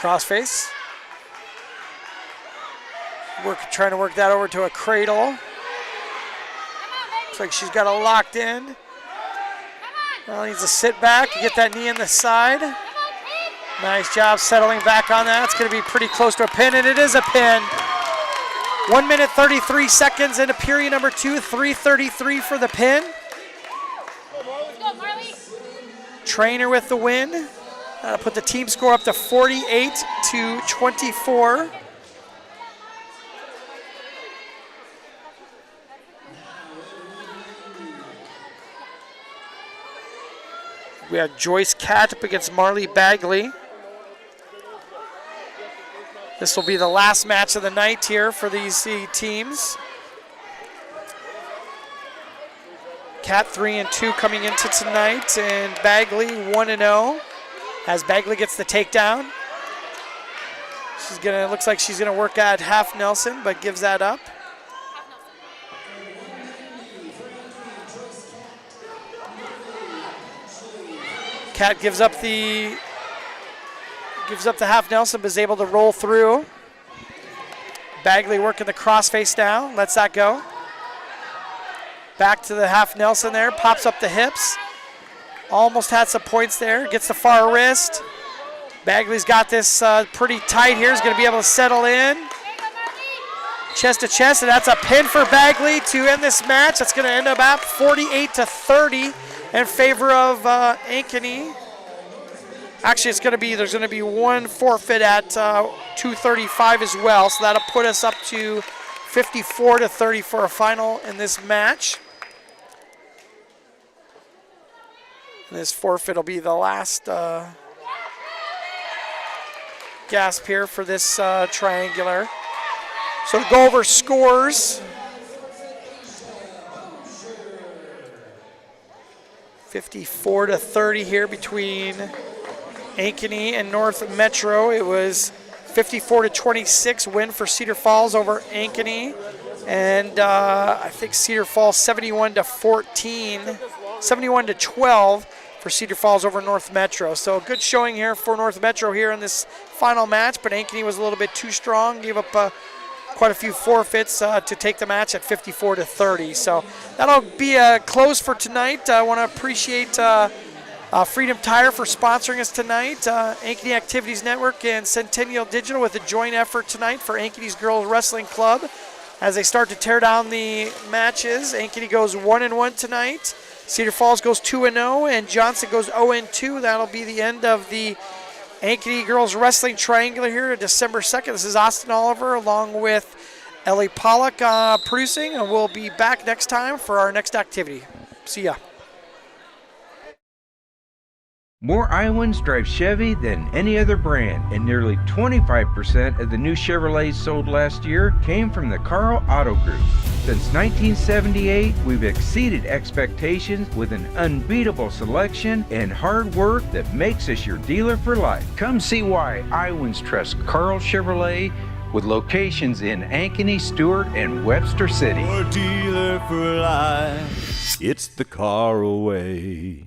Crossface. Trying to work that over to a cradle. Looks like she's got it locked in. Well, needs to sit back, get that knee in the side. Nice job settling back on that. It's going to be pretty close to a pin, and it is a pin. 1 minute 33 seconds into period number 2, 3:33 for the pin. Trainer with the win. That'll put the team score up to 48-24. We have Joyce Catt up against Marley Bagley. This will be the last match of the night here for these teams. Catt 3-2 coming into tonight, and Bagley 1-0 as Bagley gets the takedown. Looks like she's gonna work at half Nelson, but gives that up. Catt gives up the half Nelson, but is able to roll through. Bagley working the crossface now, lets that go. Back to the half Nelson there, pops up the hips. Almost had some points there, gets the far wrist. Bagley's got this pretty tight here, is gonna be able to settle in. Chest to chest, and that's a pin for Bagley to end this match. That's gonna end up at 48-30. In favor of Ankeny. Actually, there's going to be one forfeit at 2:35 as well, so that'll put us up to 54-30 for a final in this match. And this forfeit will be the last gasp here for this triangular. So to go over scores. 54-30 here between Ankeny and North Metro. It was 54-26 win for Cedar Falls over Ankeny. And I think Cedar Falls 71-14, 71-12 for Cedar Falls over North Metro. So a good showing here for North Metro here in this final match, but Ankeny was a little bit too strong, gave up quite a few forfeits to take the match at 54-30. So that'll be a close for tonight. I want to appreciate Freedom Tire for sponsoring us tonight, Ankeny Activities Network and Centennial Digital with a joint effort tonight for Ankeny's Girls Wrestling Club. As they start to tear down the matches, Ankeny goes 1-1 tonight. Cedar Falls goes 2-0, and Johnston goes 0-2. That'll be the end of the Ankeny Girls Wrestling Triangular here on December 2nd. This is Austin Oliver along with Ellie Pollock producing, and we'll be back next time for our next activity. See ya. More Iowans drive Chevy than any other brand, and nearly 25% of the new Chevrolets sold last year came from the Carl Auto Group. Since 1978, we've exceeded expectations with an unbeatable selection and hard work that makes us your dealer for life. Come see why Iowans trust Carl Chevrolet with locations in Ankeny, Stewart, and Webster City. Your dealer for life. It's the Carl way.